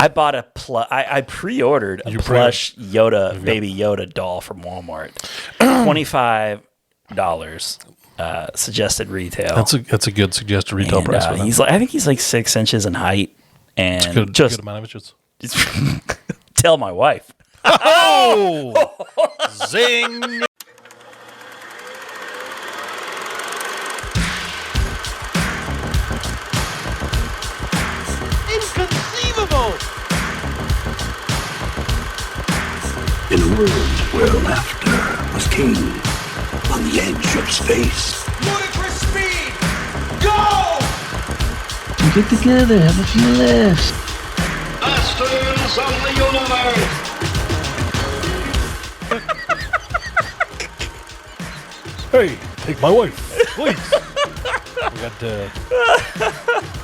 I bought I pre-ordered a plush Yoda, baby Yoda doll from Walmart. $25 suggested retail. That's a good suggested retail price. For He's I think he's like 6 inches in height, and good amount of inches. Tell my wife. Oh, zing! Inconceivable! In a world where laughter was king, on the edge of space. Ludicrous speed! Go! Get together, have a few laughs. Masters of the universe! Hey, take my wife, please.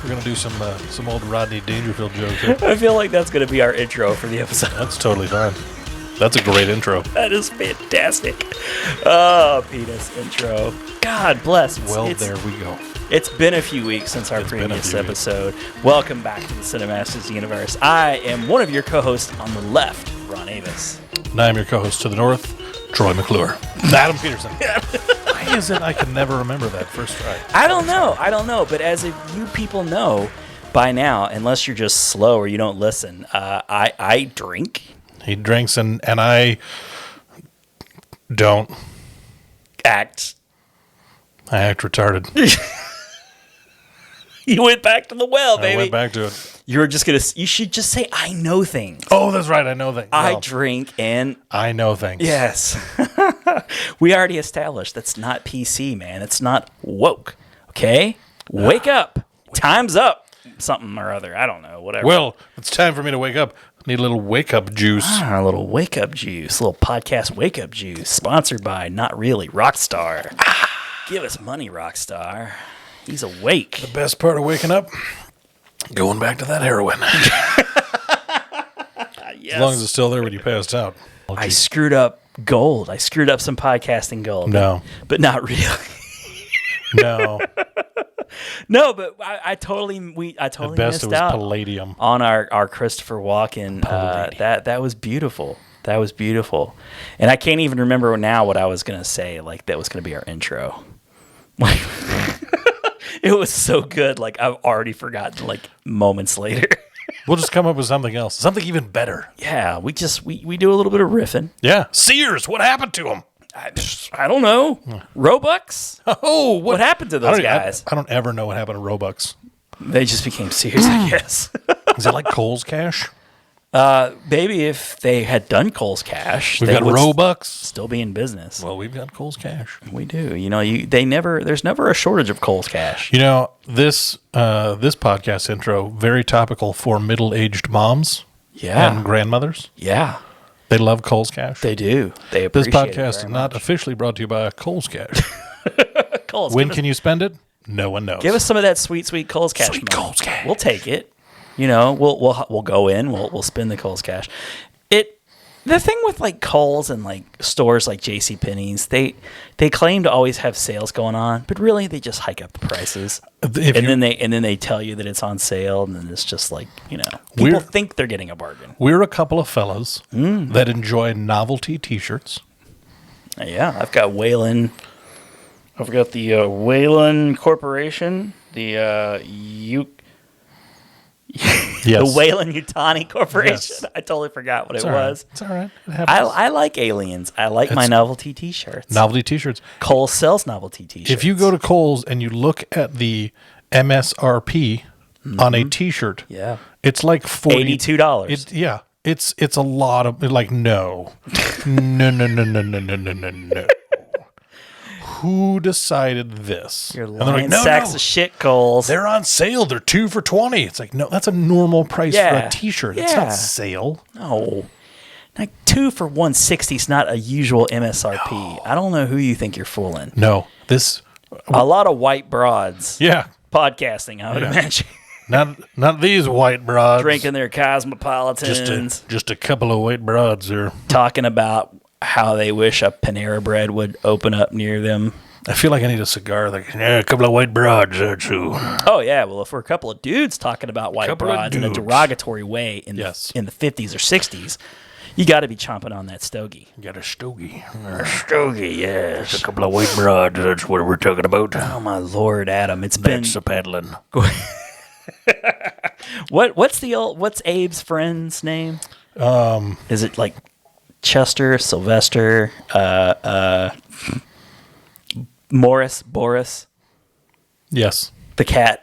We're gonna do some old Rodney Dangerfield jokes here. I feel like that's gonna be our intro for the episode. That's totally fine. That's a great intro. That is fantastic. Oh, penis intro. God bless. There we go. It's been a few weeks since our previous episode. Welcome back to the Cinemasters universe. I am one of your co-hosts on the left, Ron Avis. And I am your co-host to the north, Troy McClure. Adam Peterson. Why is it I can never remember that first try? I don't know. But as you people know by now, unless you're just slow or you don't listen, I drink. He drinks and I don't. I act retarded. You went back to the well, baby. I went back to it. You should just say, I know things. Oh, that's right. I know things. I drink and I know things. Yes. We already established that's not PC, man. It's not woke. Okay? Wake up. Time's up. Something or other. I don't know. Whatever. Well, it's time for me to wake up. Need a little wake-up juice. A little wake-up juice. A little podcast wake-up juice. Sponsored by Not Really Rockstar. Give us money, Rockstar. He's awake. The best part of waking up, going back to that heroin. Yes. As long as it's still there when you passed out. I screwed up gold. I screwed up some podcasting gold. No. But not really. No. No, but I totally At best, missed it was out palladium. on our Christopher Walken. That was beautiful. That was beautiful. And I can't even remember now what I was going to say. Like, that was going to be our intro. Like, it was so good. Like, I've already forgotten, like, moments later. We'll just come up with something else. Something even better. Yeah, we do a little bit of riffing. Yeah. Sears, what happened to him? I don't know. Robux? Oh, what happened to those guys? I don't ever know what happened to Robux. They just became Sears, I guess. Is it like Kohl's Cash? Maybe if they had done Kohl's Cash, We've they got would Robux. still be in business. Well, we've got Kohl's Cash. We do. You know, there's never a shortage of Kohl's Cash. You know, this podcast intro, very topical for middle-aged moms and grandmothers. Yeah. They love Kohl's Cash. They do. They This appreciate it podcast is very not much. officially brought to you by Kohl's Cash. Kohl's. When can you spend it? No one knows. Give us some of that sweet Kohl's Cash. Sweet money. Kohl's Cash. We'll take it. You know, we'll go in. We'll spend the Kohl's Cash. The thing with like Kohl's and like stores like JCPenney's, they claim to always have sales going on, but really they just hike up the prices. Then they tell you that it's on sale, and then it's just like, you know, people think they're getting a bargain. We're a couple of fellas that enjoy novelty T-shirts. Yeah, I've got Wayland. I've got the Wayland Corporation, the the Wayland Yutani Corporation. Yes. I totally forgot what it Right. was. It's all right. It happens. I like aliens. I like my novelty T-shirts. Novelty T-shirts. Kohl's sells novelty T-shirts. If you go to Kohl's and you look at the MSRP on a T-shirt, it's like $82. Yeah, it's a lot of like no. Who decided this? You're lying sacks of shit, Kohl's. They're on sale. They're 2 for $20. It's like, no, that's a normal price for a T-shirt. It's not sale. No. Like 2 for $160 is not a usual MSRP. No. I don't know who you think you're fooling. No. A lot of white broads. Yeah. Podcasting, I would imagine. Not these white broads. Drinking their Cosmopolitans. Just a couple of white broads there. Talking about how they wish a Panera Bread would open up near them I feel like I need a cigar. Like, a couple of white broads or two. Oh yeah, well, if we're a couple of dudes talking about white Couple of broads in a dudes. derogatory way in the 50s or 60s, you got to be chomping on that stogie. You got a stogie. A stogie, yes. A couple of white broads. That's what we're talking about. Oh my Lord, Adam, That's a paddling. What's Abe's friend's name? Is it like Chester, Sylvester, Morris, Boris? Yes. The cat.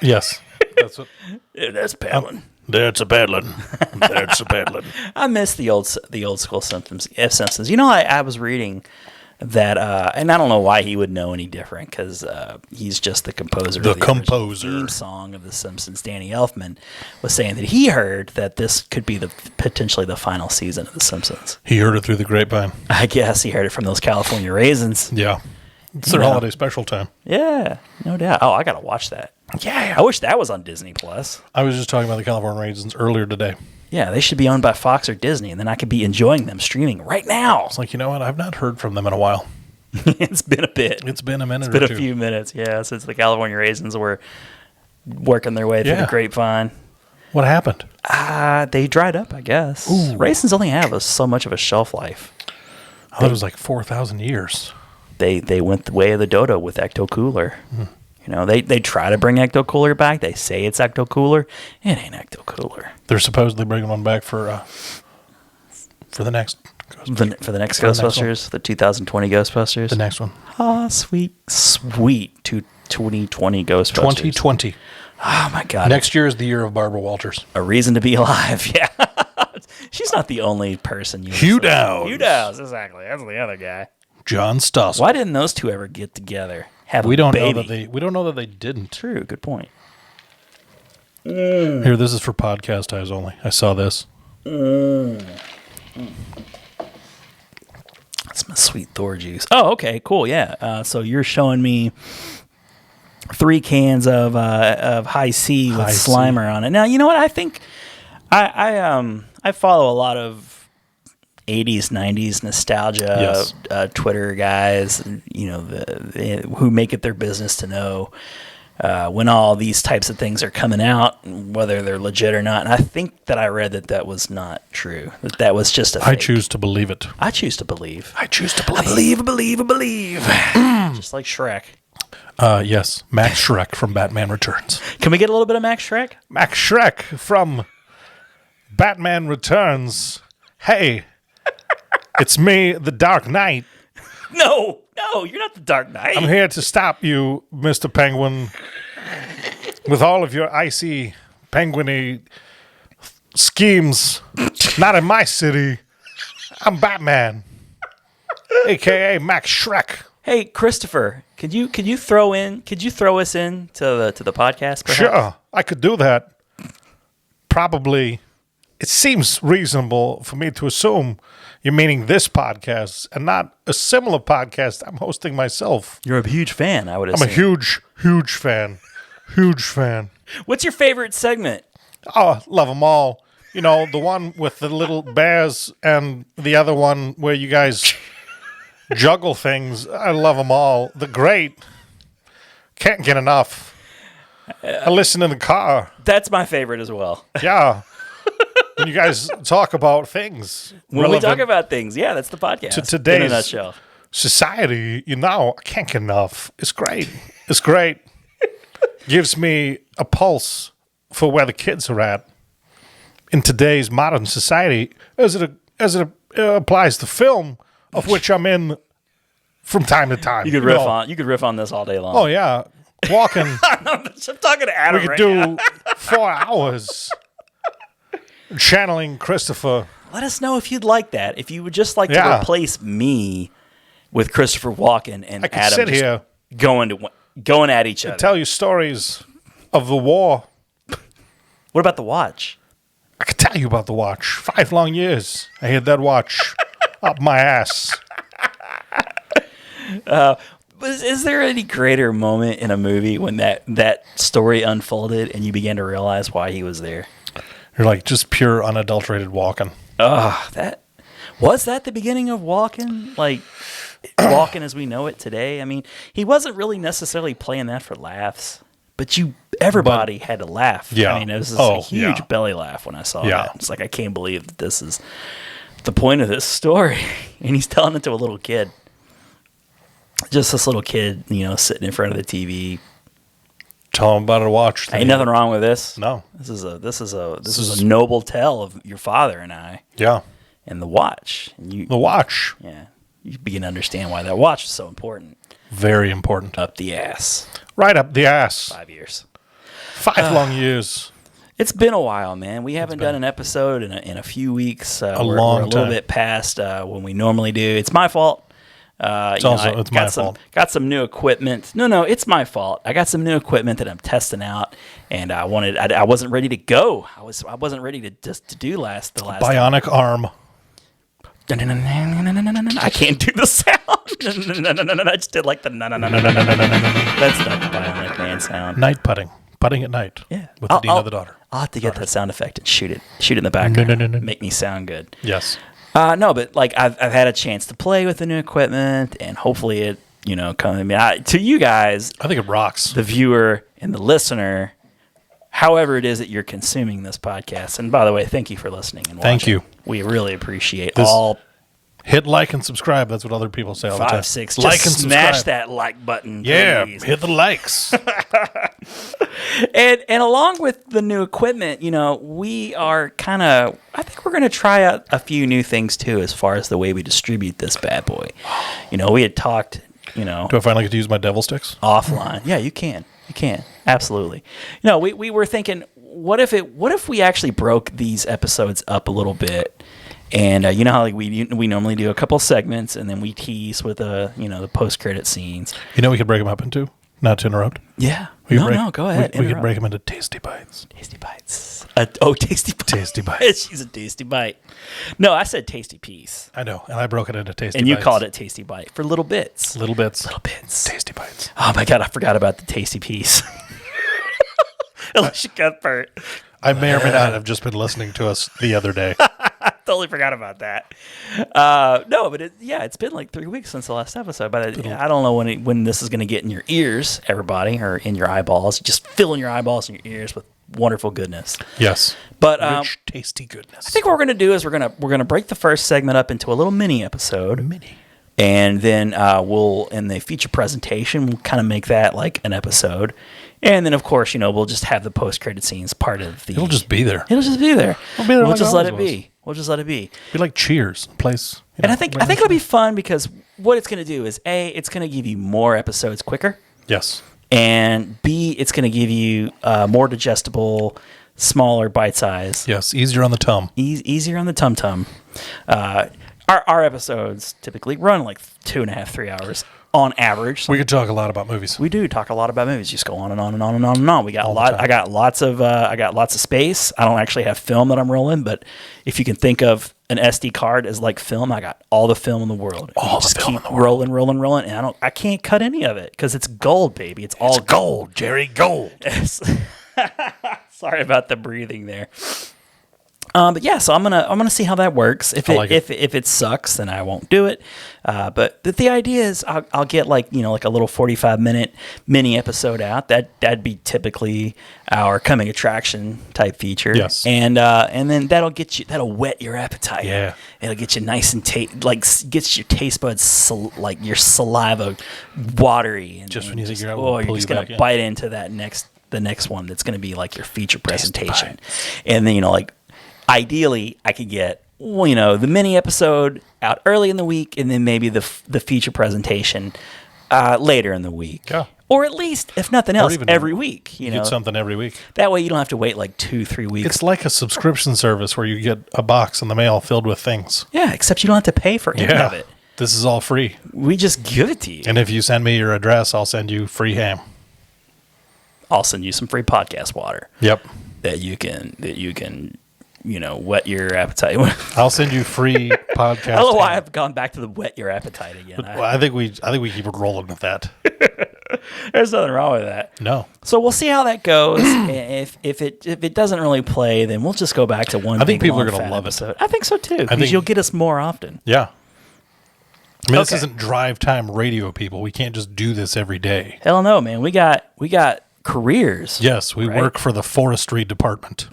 Yes. That's what. Yeah, that's paddling. That's a paddling. That's a paddling. I miss the old school Simpsons. You know, I was reading that, and I don't know why he would know any different because he's just the composer. The of the composer. theme song of The Simpsons. Danny Elfman was saying that he heard that this could be potentially the final season of The Simpsons. He heard it through the grapevine. I guess he heard it from those California raisins. Yeah. It's their holiday special time. Yeah, no doubt. Oh, I gotta watch that. Yeah. I wish that was on Disney Plus. I was just talking about the California raisins earlier today. Yeah, they should be owned by Fox or Disney, and then I could be enjoying them streaming right now. It's like, you know what? I've not heard from them in a while. It's been a bit. It's been a minute. It's been or a two. few minutes, yeah, since the California raisins were working their way through the grapevine. What happened? They dried up, I guess. Ooh. Raisins only have so much of a shelf life. I thought it was like 4,000 years. They went the way of the dodo with Ecto Cooler. You know, they try to bring Ecto Cooler back. They say it's Ecto Cooler. It ain't Ecto Cooler. They're supposedly bringing one back for the next For the next Ghostbusters, the 2020 Ghostbusters. the next one. Sweet 2020 Ghostbusters. 2020. Oh my God. Next year is the year of Barbara Walters. A reason to be alive. Yeah. She's not the only person you Hugh Downs. Hugh Downs, exactly. That's the other guy. John Stossel. Why didn't those two ever get together? Have We a don't baby? know that they didn't. True. Good point. Here, this is for podcast eyes only. I saw this. That's my sweet Thor juice. Oh, okay, cool. Yeah. So you're showing me 3 cans of High C with High C. Slimer on it. Now, you know what? I think I follow a lot of 80s, 90s nostalgia Twitter guys, you know, who make it their business to know when all these types of things are coming out, whether they're legit or not. And I think that I read that was not true. That was just a fake. I choose to believe it. I choose to believe. I choose to believe. I believe. Just like Shrek. Yes. Max Shrek from Batman Returns. Can we get a little bit of Max Shrek? Max Shrek from Batman Returns. Hey, it's me, the Dark Knight. No, you're not the Dark Knight. I'm here to stop you, Mr. Penguin, with all of your icy, penguiny schemes. Not in my city. I'm Batman, a.k.a. Max Shrek. Hey, Christopher, could you throw us in to the podcast? Perhaps? Sure, I could do that. Probably. It seems reasonable for me to assume you're meaning this podcast and not a similar podcast I'm hosting myself. You're a huge fan, I would I'm assume. a huge fan. Huge fan. What's your favorite segment? Oh, love them all. You know, the one with the little bears and the other one where you guys juggle things. I love them all. They're great. Can't get enough. I listen in the car. That's my favorite as well. Yeah. When you guys talk about things. When we talk about things, yeah, that's the podcast. To today's in a nutshell. Society, you know, I can't get enough. It's great. It's great. Gives me a pulse for where the kids are at in today's modern society as it applies to film, of which I'm in from time to time. You could riff on this all day long. Oh yeah, walking. I'm talking to Adam We could right do now. 4 hours channeling Christopher. Let us know if you'd like that. If you would just like to Yeah. replace me with Christopher Walken and I could Adam sit just here, going at each other. tell you stories of the war. What about the watch? I could tell you about the watch. 5 long years. I had that watch up my ass. Is there any greater moment in a movie when that story unfolded and you began to realize why he was there? You're like just pure unadulterated walking. Oh, that. Was that the beginning of Walken? Like, Walken as we know it today? I mean, he wasn't really necessarily playing that for laughs, but everybody had to laugh. Yeah. I mean, it was just a huge belly laugh when I saw that. It's like, I can't believe that this is the point of this story. And he's telling it to a little kid. Just this little kid, sitting in front of the TV. Tell him about it to watch. Ain't nothing wrong with this. No. This is a noble tale of your father and I. Yeah. And the watch. And the watch. Yeah. You begin to understand why that watch is so important. Very important. Up the ass. Right up the ass. 5 years. 5 long years. It's been a while, man. We haven't done an episode in a few weeks. We're a little bit past when we normally do. It's my fault. It's my fault. Got some new equipment. No, it's my fault. I got some new equipment that I'm testing out, and I wasn't ready to go. I wasn't ready to do the last bionic time. arm. I can't do the sound. I just did like the That's not the bionic man sound. Night putting at night. Yeah, with the dean of the daughter. I'll have to get that sound effect and shoot it in the background. Make me sound good. Yes. No, but like I've had a chance to play with the new equipment, and hopefully it, to you guys. I think it rocks. The viewer and the listener, however it is that you're consuming this podcast. And by the way, thank you for listening and watching. Thank you. We really appreciate this, all. Hit like and subscribe. That's what other people say all the time. 5, 6. Just like and smash subscribe. that like button. Yeah, please. hit the likes. And along with the new equipment, we are I think we're going to try out a few new things too as far as the way we distribute this bad boy. We had talked, Do I finally get to use my devil sticks? Offline. Yeah, you can. You can. Absolutely. We were thinking, what if we actually broke these episodes up a little bit? And you know how we normally do a couple segments and then we tease with the post-credit scenes. We could break them up into? Not to interrupt. Yeah. No, go ahead. We could break them into tasty bites. Tasty bites. Tasty bites. Tasty bites. She's a tasty bite. No, I said tasty piece. I know, and I broke it into tasty bites. And you called it tasty bite for little bits. Little bits. Tasty bites. Oh my God, I forgot about the tasty piece. Unless you got burnt. I may or may not have just been listening to us the other day. Totally forgot about that. No, but it's been like 3 weeks since the last episode. But I don't know when this is going to get in your ears, everybody, or in your eyeballs. Just filling your eyeballs and your ears with wonderful goodness. Yes, but rich, tasty goodness. I think what we're going to do is we're going to break the first segment up into a little mini episode. And then we'll, in the feature presentation, we'll kind of make that like an episode. And then, of course, we'll just have the post-credit scenes part of the... It'll just be there. It'll just be there. We'll just let it be. We'll just let it be. Be like Cheers. Place. And I think it'll be fun because what it's going to do is, A, it's going to give you more episodes quicker. Yes. And B, it's going to give you more digestible, smaller bite size. Yes, easier on the tum. Easier on the tum-tum. Our episodes typically run like 2.5, 3 hours on average. We could talk a lot about movies. We do talk a lot about movies. Just go on and on and on and on and on. We got a lot. I got lots of space. I don't actually have film that I'm rolling, but if you can think of an SD card as like film, I got all the film in the world. Rolling, and I can't cut any of it because it's gold, baby. It's all gold, Jerry, gold. Yes. Sorry about the breathing there. But yeah, so I'm gonna see how that works. If it sucks, then I won't do it. But the idea is I'll get like a little 45-minute mini episode out. That'd be typically our coming attraction type feature. Yes. And then that'll whet your appetite. Yeah. It'll get you nice and gets your taste buds like your saliva watery. And just when you think you're out, you're just gonna bite into the next one that's gonna be like your feature presentation, and then ideally, I could get the mini episode out early in the week, and then maybe the feature presentation later in the week. Yeah. Or at least, if nothing else, every week. You get something every week. That way, you don't have to wait like 2-3 weeks. It's like a subscription service where you get a box in the mail filled with things. Yeah, except you don't have to pay for any of it. This is all free. We just give it to you. And if you send me your address, I'll send you free ham. I'll send you some free podcast water. Yep. That you can. Whet your appetite with. I'll send you free podcast. I don't know why I've gone back to the whet your appetite again. I think we keep rolling with that. There's nothing wrong with that. No. So we'll see how that goes. if it doesn't really play, then we'll just go back to one. I think big, people are long, gonna fat love it. episode. I think so too. Because think- you'll get us more often. Yeah. I mean, this Okay. isn't drive time radio, people. We can't just do this every day. Hell no, man. We got careers. Yes, we Right? work for the forestry department.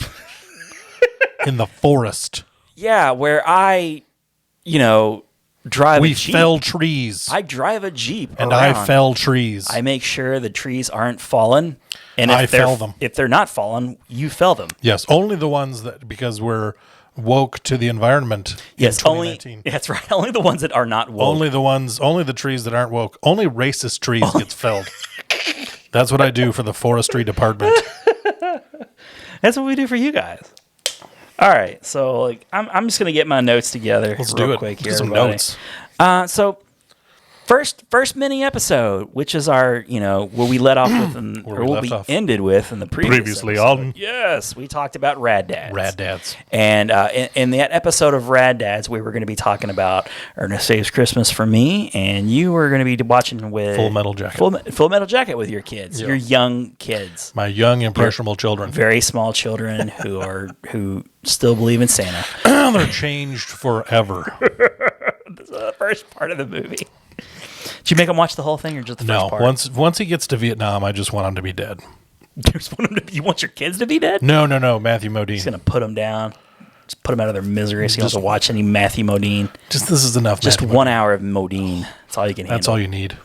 In the forest. Yeah, where I, drive We a Jeep. fell trees. I drive a Jeep and around. I fell trees. I make sure the trees aren't fallen. And if I they're- fell them. If they're not fallen, you fell them. Yes, only the ones that, because we're woke to the environment. Yes, in only 2019. that's right. Only the ones that are not woke. Only the trees that aren't woke. Only racist trees gets felled. That's what I do for the forestry department. That's what we do for you guys. All right, so I'm just gonna get my notes together. Let's real do it. quick Do here, some everybody. notes. So first mini episode, which is our where we let off with Where or we what left we off. ended with in the previous Previously episode. on- Yes, we talked about Rad Dads. Rad Dads. And in that episode of Rad Dads, we were going to be talking about Ernest Saves Christmas for me, and you were going to be watching with Full Metal Jacket. Full Metal Jacket with your kids, Yeah. your young kids, My young, impressionable children. very small children who still believe in Santa. They're changed forever. The first part of the movie. Did you make them watch the whole thing or just the first No, part? once he gets to Vietnam, I just want him to be dead. You want your kids to be dead? No, Matthew Modine. He's gonna put them down. Just put them out of their misery so you don't have to watch any Matthew Modine. Just this is enough. Just Matthew 1 hour of Modine. That's all you can handle. That's all you need.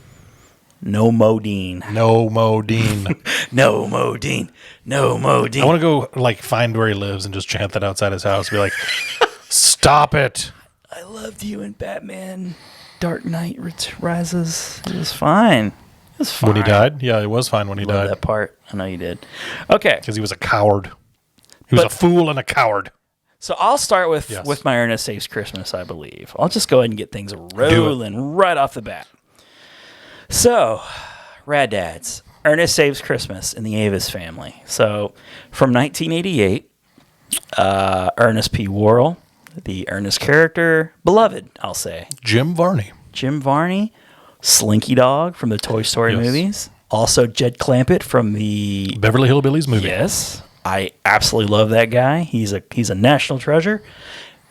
No Modine. No Modine. No Modine. No Modine. I want to go find where he lives and just chant that outside his house. Be like, stop it. I loved you in Batman Dark Knight Rises. It was fine. It was fine. When he died? Yeah, it was fine when he Love died. that part. I know you did. Okay. Because he was a coward. He was But- a fool and a coward. So I'll start with Yes. my Ernest Saves Christmas, I believe. I'll just go ahead and get things rolling right off the bat. So, Rad Dads, Ernest Saves Christmas in the Avis family. So, from 1988, Ernest P. Worrell, the Ernest character, beloved, I'll say. Jim Varney. Jim Varney, Slinky Dog from the Toy Story Yes. movies. Also, Jed Clampett from the Beverly Hillbillies movie. Yes, I absolutely love that guy. He's a national treasure.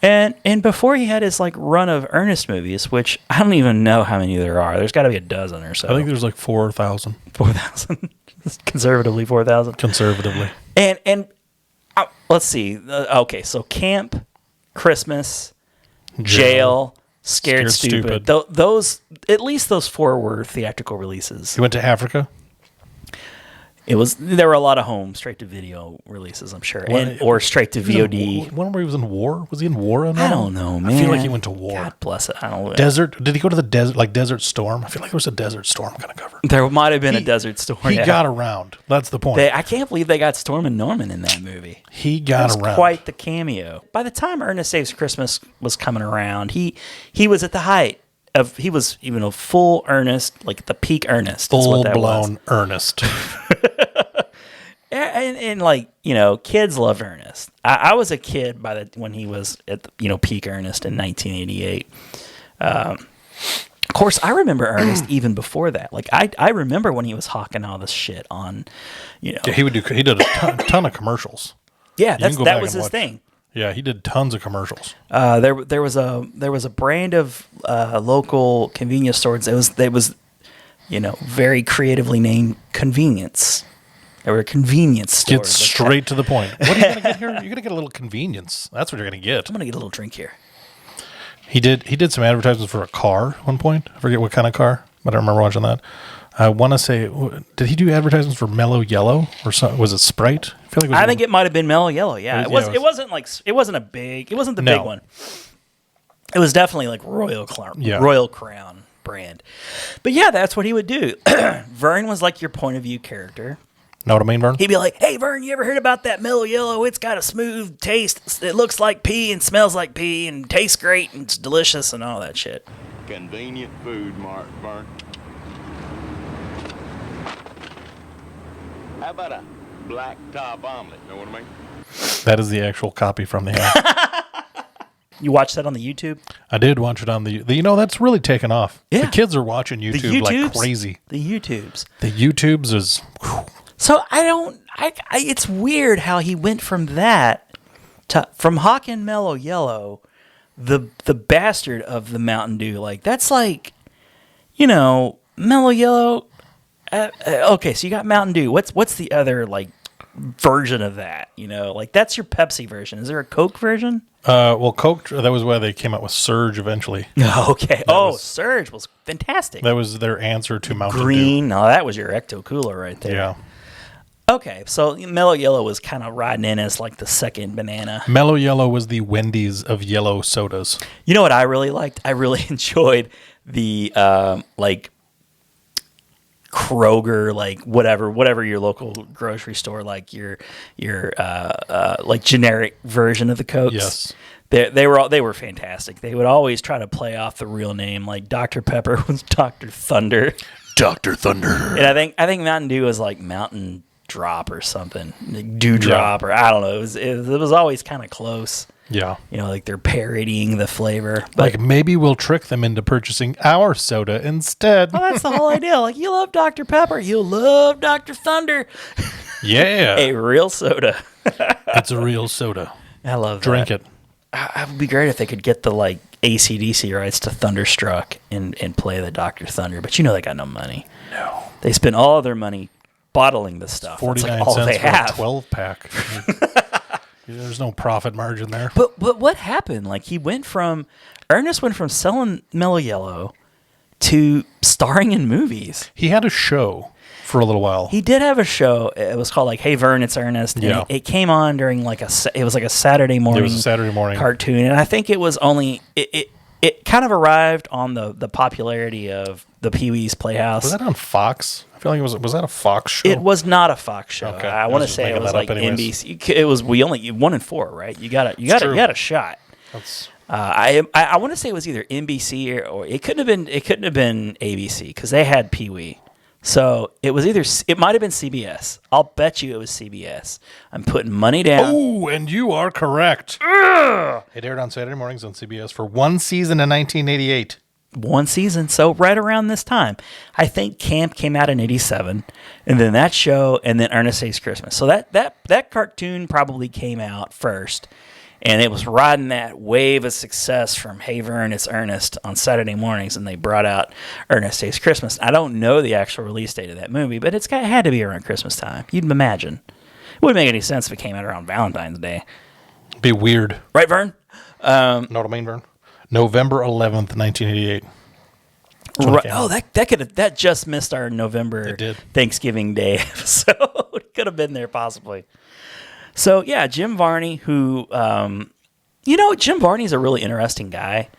And before he had his run of Ernest movies, which I don't even know how many there are. There's got to be a dozen or so. I think there's 4,000 4,000, conservatively 4,000. conservatively. And let's see. Okay, so Camp, Christmas, Jail, Scared Stupid. Those at least those four were theatrical releases. He went to Africa. There were a lot of home straight to video releases, I'm sure, or straight to VOD. One where he was in war? Was he in war? I don't know, man. I feel like he went to war. God bless it. I don't know. Desert? Did he go to the desert? Like Desert Storm? I feel like there was a Desert Storm kind of cover. There might have been a Desert Storm. He got around. That's the point. I can't believe they got Storm and Norman in that movie. He got That was around. quite the cameo. By the time Ernest Saves Christmas was coming around, he was at the height of he was even a full Ernest, like the peak Ernest. is what that was. Full-blown Ernest. And kids loved Ernest. I was a kid when he was at peak Ernest in 1988. Of course, I remember Ernest even before that. I remember when he was hawking all this shit on, Yeah, he did a ton of commercials. Yeah, You can go that back was and his watch. thing. Yeah, he did tons of commercials. There was a brand of local convenience stores that was very creatively named Convenience. There were convenience stores. Get straight to the point. What are you going to get here? You're going to get a little convenience. That's what you're going to get. I'm gonna get a little drink here. He did some advertisements for a car at one point. I forget what kind of car, but I remember watching that. I want to say, did he do advertisements for Mellow Yellow or something? Was it Sprite? I think it might have been Mellow Yellow. Yeah, it Yeah, wasn't the No. big one. It was definitely like Royal Crown brand. But yeah, that's what he would do. Vern was like your point of view character. Know what I mean, Vern? He'd be like, "Hey, Vern, you ever heard about that Mellow Yellow? It's got a smooth taste. It looks like pee and smells like pee and tastes great and it's delicious and all that shit." Convenient food, Mark Vern. How about a black top omelet? Know what I mean? That is the actual copy from the ad. You watched that on the YouTube? I did watch it on the that's really taken off. Yeah. The kids are watching YouTube like crazy. The YouTubes. The YouTubes is... So it's weird how he went from that to, from Hawk and Mellow Yellow, the bastard of the Mountain Dew. Like, that's like, Mellow Yellow. Okay, so you got Mountain Dew. What's the other, like, version of that? Like, that's your Pepsi version. Is there a Coke version? Well, Coke, that was why they came out with Surge eventually. Okay. Surge was fantastic. That was their answer to Mountain Green. Dew. No, that was your Ecto Cooler right there. Yeah. Okay, so Mellow Yellow was kind of riding in as like the second banana. Mellow Yellow was the Wendy's of yellow sodas. You know what I really liked? I really enjoyed the like Kroger, like whatever your local grocery store, like your like generic version of the Cokes. Yes. They were fantastic. They would always try to play off the real name, like Dr. Pepper was Dr. Thunder. Dr. Thunder. And I think Mountain Dew was like Mountain Drop or something, like Dewdrop, or I don't know. It was always kind of close. Yeah. Like they're parodying the flavor. But, Like maybe we'll trick them into purchasing our soda instead. well, that's the whole idea. Like, you love Dr. Pepper, you'll love Dr. Thunder. Yeah. A real soda. It's a real soda. I love that. Drink it. It would be great if they could get the like AC/DC rights to Thunderstruck and play the Dr. Thunder, but they got no money. No. They spend all their money bottling the stuff. That's 49 like all cents they for have. a 12-pack. There's no profit margin there. But what happened? Like, Ernest went from selling Mellow Yellow to starring in movies. He had a show for a little while. He did have a show. It was called like Hey Vern, It's Ernest. And Yeah. it came on during like a Saturday morning. It was a Saturday morning cartoon, and I think it was only it kind of arrived on the popularity of the Pee-wee's Playhouse. Was that on Fox? I feel like was that a Fox show? It was not a Fox show. Okay. I I want was to just say it making was that like up anyways. NBC. It was 1 in 4, right? You got a shot. That's I want to say it was either NBC or it couldn't have been ABC because they had Pee-wee. So it might have been CBS. I'll bet you it was CBS. I'm putting money down. Oh, and you are correct. It aired on Saturday mornings on CBS for one season in 1988. One season, so right around this time. I think Camp came out in 87, and then that show, and then Ernest Saves Christmas. So that cartoon probably came out first, and it was riding that wave of success from Hey Vern, It's Ernest on Saturday mornings, and they brought out Ernest Saves Christmas. I don't know the actual release date of that movie, but it had to be around Christmas time. You'd imagine. It wouldn't make any sense if it came out around Valentine's Day. Be weird. Right, Vern? Know what I mean, Vern? November 11th, 1988. Right. Oh, that just missed our November It did. Thanksgiving Day episode. It could have been there possibly. So yeah, Jim Varney, who Jim Varney's a really interesting guy.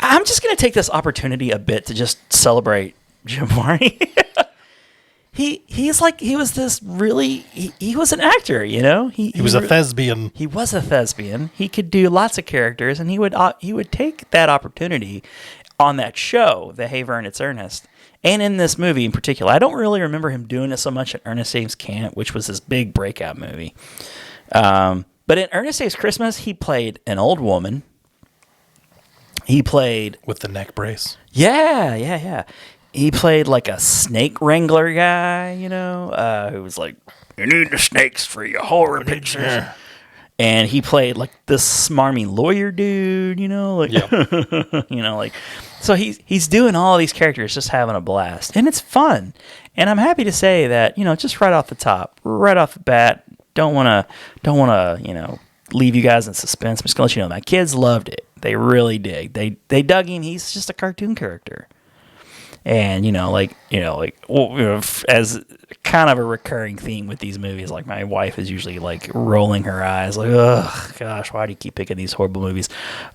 I'm just gonna take this opportunity a bit to just celebrate Jim Varney. He was an actor, He was a thespian. He was a thespian. He could do lots of characters, and he would take that opportunity on that show, the Hey Vern, It's Ernest, and in this movie in particular. I don't really remember him doing it so much at Ernest Saves Camp, which was his big breakout movie. But in Ernest Saves Christmas, he played an old woman. He played With the neck brace. Yeah. He played like a snake wrangler guy, who was like, "You need the snakes for your horror pictures." Yeah. And he played like this smarmy lawyer dude, so he's doing all these characters, just having a blast, and it's fun. And I'm happy to say that, just right off the bat, don't want to, leave you guys in suspense. I'm just gonna let you know my kids loved it. They really did. They dug him. He's just a cartoon character. And, as kind of a recurring theme with these movies, like my wife is usually like rolling her eyes like, "Ugh, gosh, why do you keep picking these horrible movies?"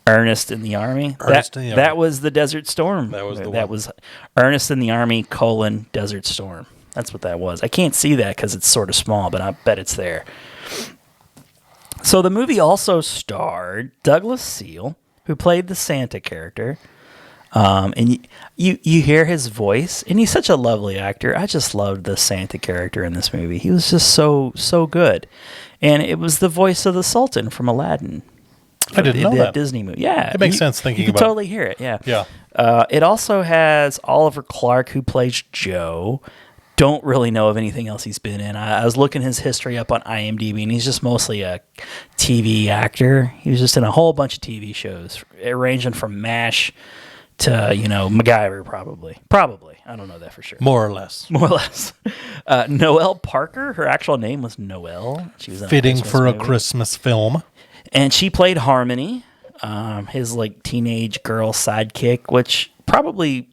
Ernest in the Army. That was the Desert Storm. That was the That one. was Ernest in the Army, Desert Storm. That's what that was. I can't see that because it's sort of small, but I bet it's there. So the movie also starred Douglas Seal, who played the Santa character. And you hear his voice, and he's such a lovely actor. I just loved the Santa character in this movie. He was just so good. And it was the voice of the Sultan from Aladdin. I didn't know that. Disney movie. Yeah, It makes sense thinking you can about it. totally hear it. Yeah, Yeah. It also has Oliver Clark, who plays Joe. Don't really know of anything else he's been in. I was looking his history up on IMDb, and he's just mostly a TV actor. He was just in a whole bunch of TV shows, ranging from MASH to, MacGyver, probably. I don't know that for sure. More or less. More or less. Noelle Parker, her actual name was Noelle. She was in Fitting Christmas for a movie. Christmas film. And she played Harmony, his teenage girl sidekick, which probably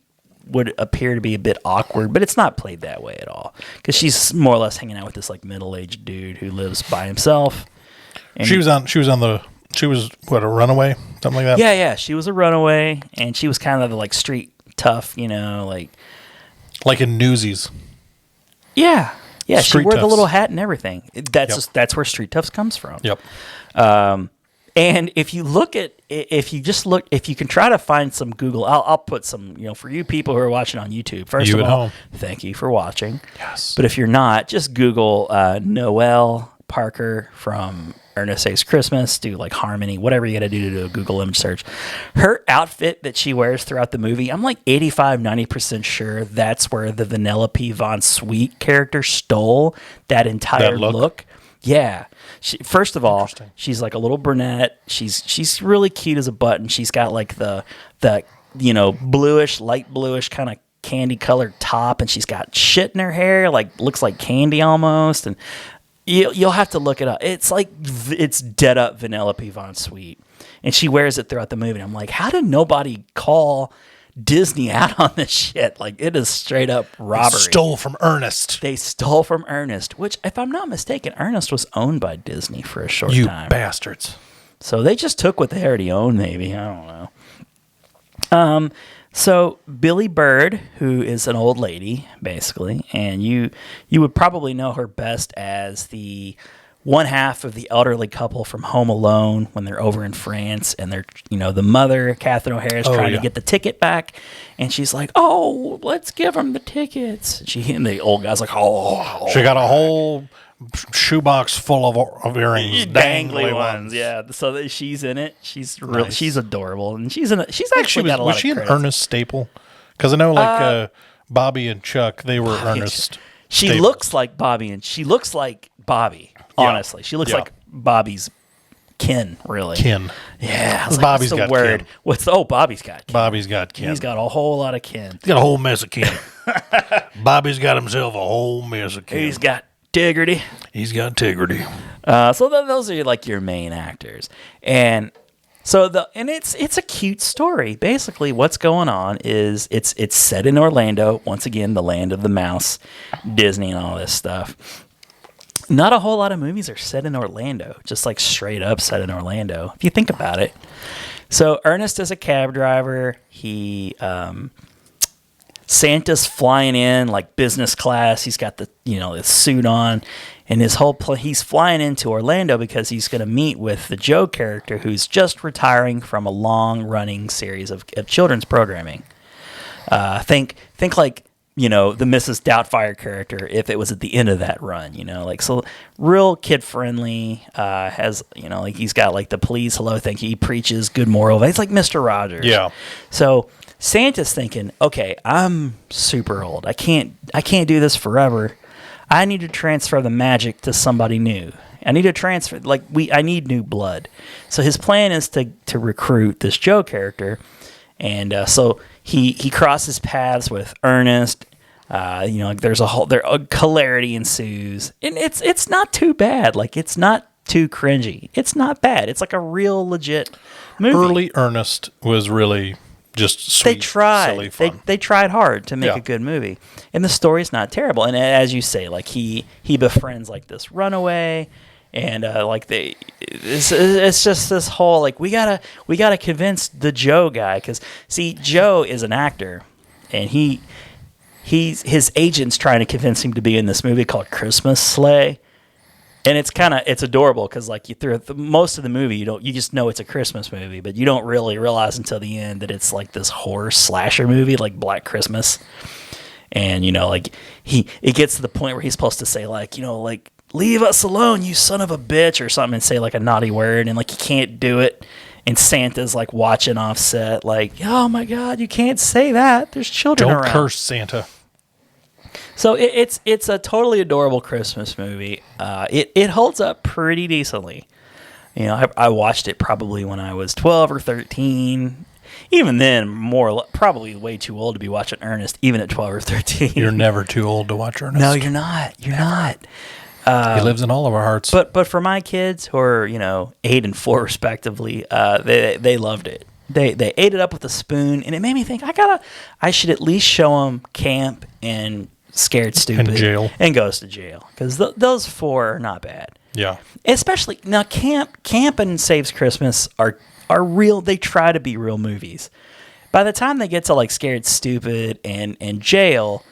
would appear to be a bit awkward, but it's not played that way at all, because she's more or less hanging out with this middle-aged dude who lives by himself. And She was what, a runaway, something like that. yeah, she was a runaway, and she was kind of the street tough, like in Newsies. yeah, she Street wore the toughs. little hat and everything. That's Yep. that's where Street Toughs comes from. Yep. And if you can try to find some Google, I'll put some, for you people who are watching on YouTube. First You of at all, home. thank you for watching. Yes. But if you're not, just Google Noelle Parker from Ernest Saves Christmas. Do Harmony, whatever you got to do a Google image search. Her outfit that she wears throughout the movie, I'm 85-90% sure that's where the Vanellope Von Sweet character stole that entire That look? look. Yeah. First of all, she's a little brunette. She's really cute as a button. She's got the bluish, light bluish kind of candy colored top, and she's got shit in her hair, looks like candy almost. And you'll have to look it up. It's dead up Vanellope Von Sweet, and she wears it throughout the movie. And I'm like, how did nobody call Disney out on this shit? It is straight up robbery. Stole from Ernest. They stole from Ernest, which, if I'm not mistaken, Ernest was owned by Disney for a short You time. bastards. So they just took what they already owned, maybe. I don't know. So Billy Bird, who is an old lady, basically, and you would probably know her best as the one half of the elderly couple from Home Alone when they're over in France, and they're, the mother, Catherine O'Hara, is trying to get the ticket back, and she's like, "Oh, let's give them the tickets." And the old guy's like, "Oh, She got a whole shoebox full of earrings, dangly ones." Yeah, so she's in it. She's Nice. she's adorable, and she's actually got a lot was of she an credits. Ernest staple? Because I know Bobby and Chuck, they were Ernest. She staples. looks like Bobby, and she looks like Bobby. Honestly, she looks Yeah. like Bobby's kin. Really, Kin. Yeah, I was Bobby's what's the got word? kin. Bobby's got kin. Bobby's got kin. He's got a whole lot of kin. He's got a whole mess of kin. Bobby's got himself a whole mess of kin. He's got dignity. He's got integrity. So those are your main actors, and so it's a cute story. Basically, what's going on is it's set in Orlando, once again, the land of the mouse, Disney, and all this stuff. Not a whole lot of movies are set in Orlando, just straight up set in Orlando, if you think about it. So Ernest is a cab driver. Santa's flying in business class. He's got the suit on, and his whole he's flying into Orlando because he's going to meet with the Joe character, who's just retiring from a long running series of children's programming. Think the Mrs. Doubtfire character if it was at the end of that run, so real kid friendly, has, he's got the please, hello, thank you. He preaches good moral. He's like Mr. Rogers. Yeah. So Santa's thinking, okay, I'm super old. I can't do this forever. I need to transfer the magic to somebody new. I need to transfer, I need new blood. So his plan is to recruit this Joe character. And so he crosses paths with Ernest. There's a hilarity ensues, and it's not too bad. It's not too cringy. It's not bad. It's a real legit movie. Early Ernest was really just sweet, They tried. silly fun. They tried hard to make Yeah. a good movie, and the story's not terrible. And as you say, he befriends this runaway. And it's just this whole we gotta convince the Joe guy, because see, Joe is an actor, and his agent's trying to convince him to be in this movie called Christmas Sleigh, and it's adorable because through most of the movie you just know it's a Christmas movie, but you don't really realize until the end that it's this horror slasher movie like Black Christmas, and it gets to the point where he's supposed to say leave us alone, you son of a bitch, or something, and say like a naughty word, and like he can't do it. And Santa's like watching offset, like, oh my God, you can't say that. There's children Don't around. curse Santa. So it's a totally adorable Christmas movie. It holds up pretty decently. You know, I watched it probably when I was 12 or 13. Even then, probably way too old to be watching Ernest, even at 12 or 13. You're never too old to watch Ernest. No, you're not. You're not. He lives in all of our hearts. But for my kids, who are 8 and 4 respectively, they loved it. They ate it up with a spoon, and it made me think I should at least show them Camp and Scared Stupid And Jail. and Goes to Jail, because those 4 are not bad. Yeah. Especially now, Camp and Saves Christmas are real. They try to be real movies. By the time they get to like Scared Stupid and Jail,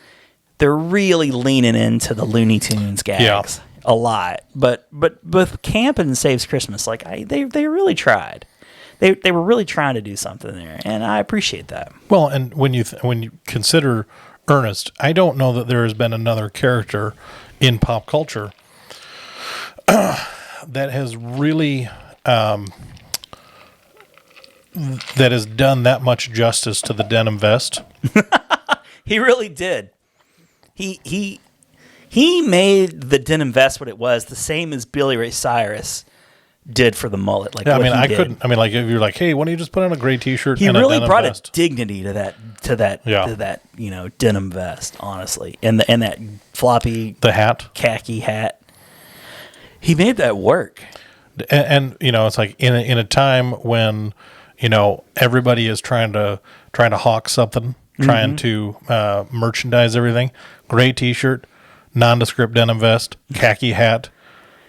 they're really leaning into the Looney Tunes gags a lot. But with Camp and Saves Christmas, like they really tried. They were really trying to do something there, and I appreciate that. Well, and when you consider Ernest, I don't know that there has been another character in pop culture that has really that has done that much justice to the denim vest. He really did. He made the denim vest what it was, the same as Billy Ray Cyrus did for the mullet. Like, Yeah, I what mean, he I did. couldn't. I mean, like, if you're like, hey, why don't you just put on a gray T-shirt? He and really a denim brought vest? a dignity to that denim vest, honestly, and that floppy The hat, khaki hat. He made that work. and it's like in a time when everybody is trying to hawk something, trying to merchandise everything. Gray T-shirt, nondescript denim vest, khaki hat.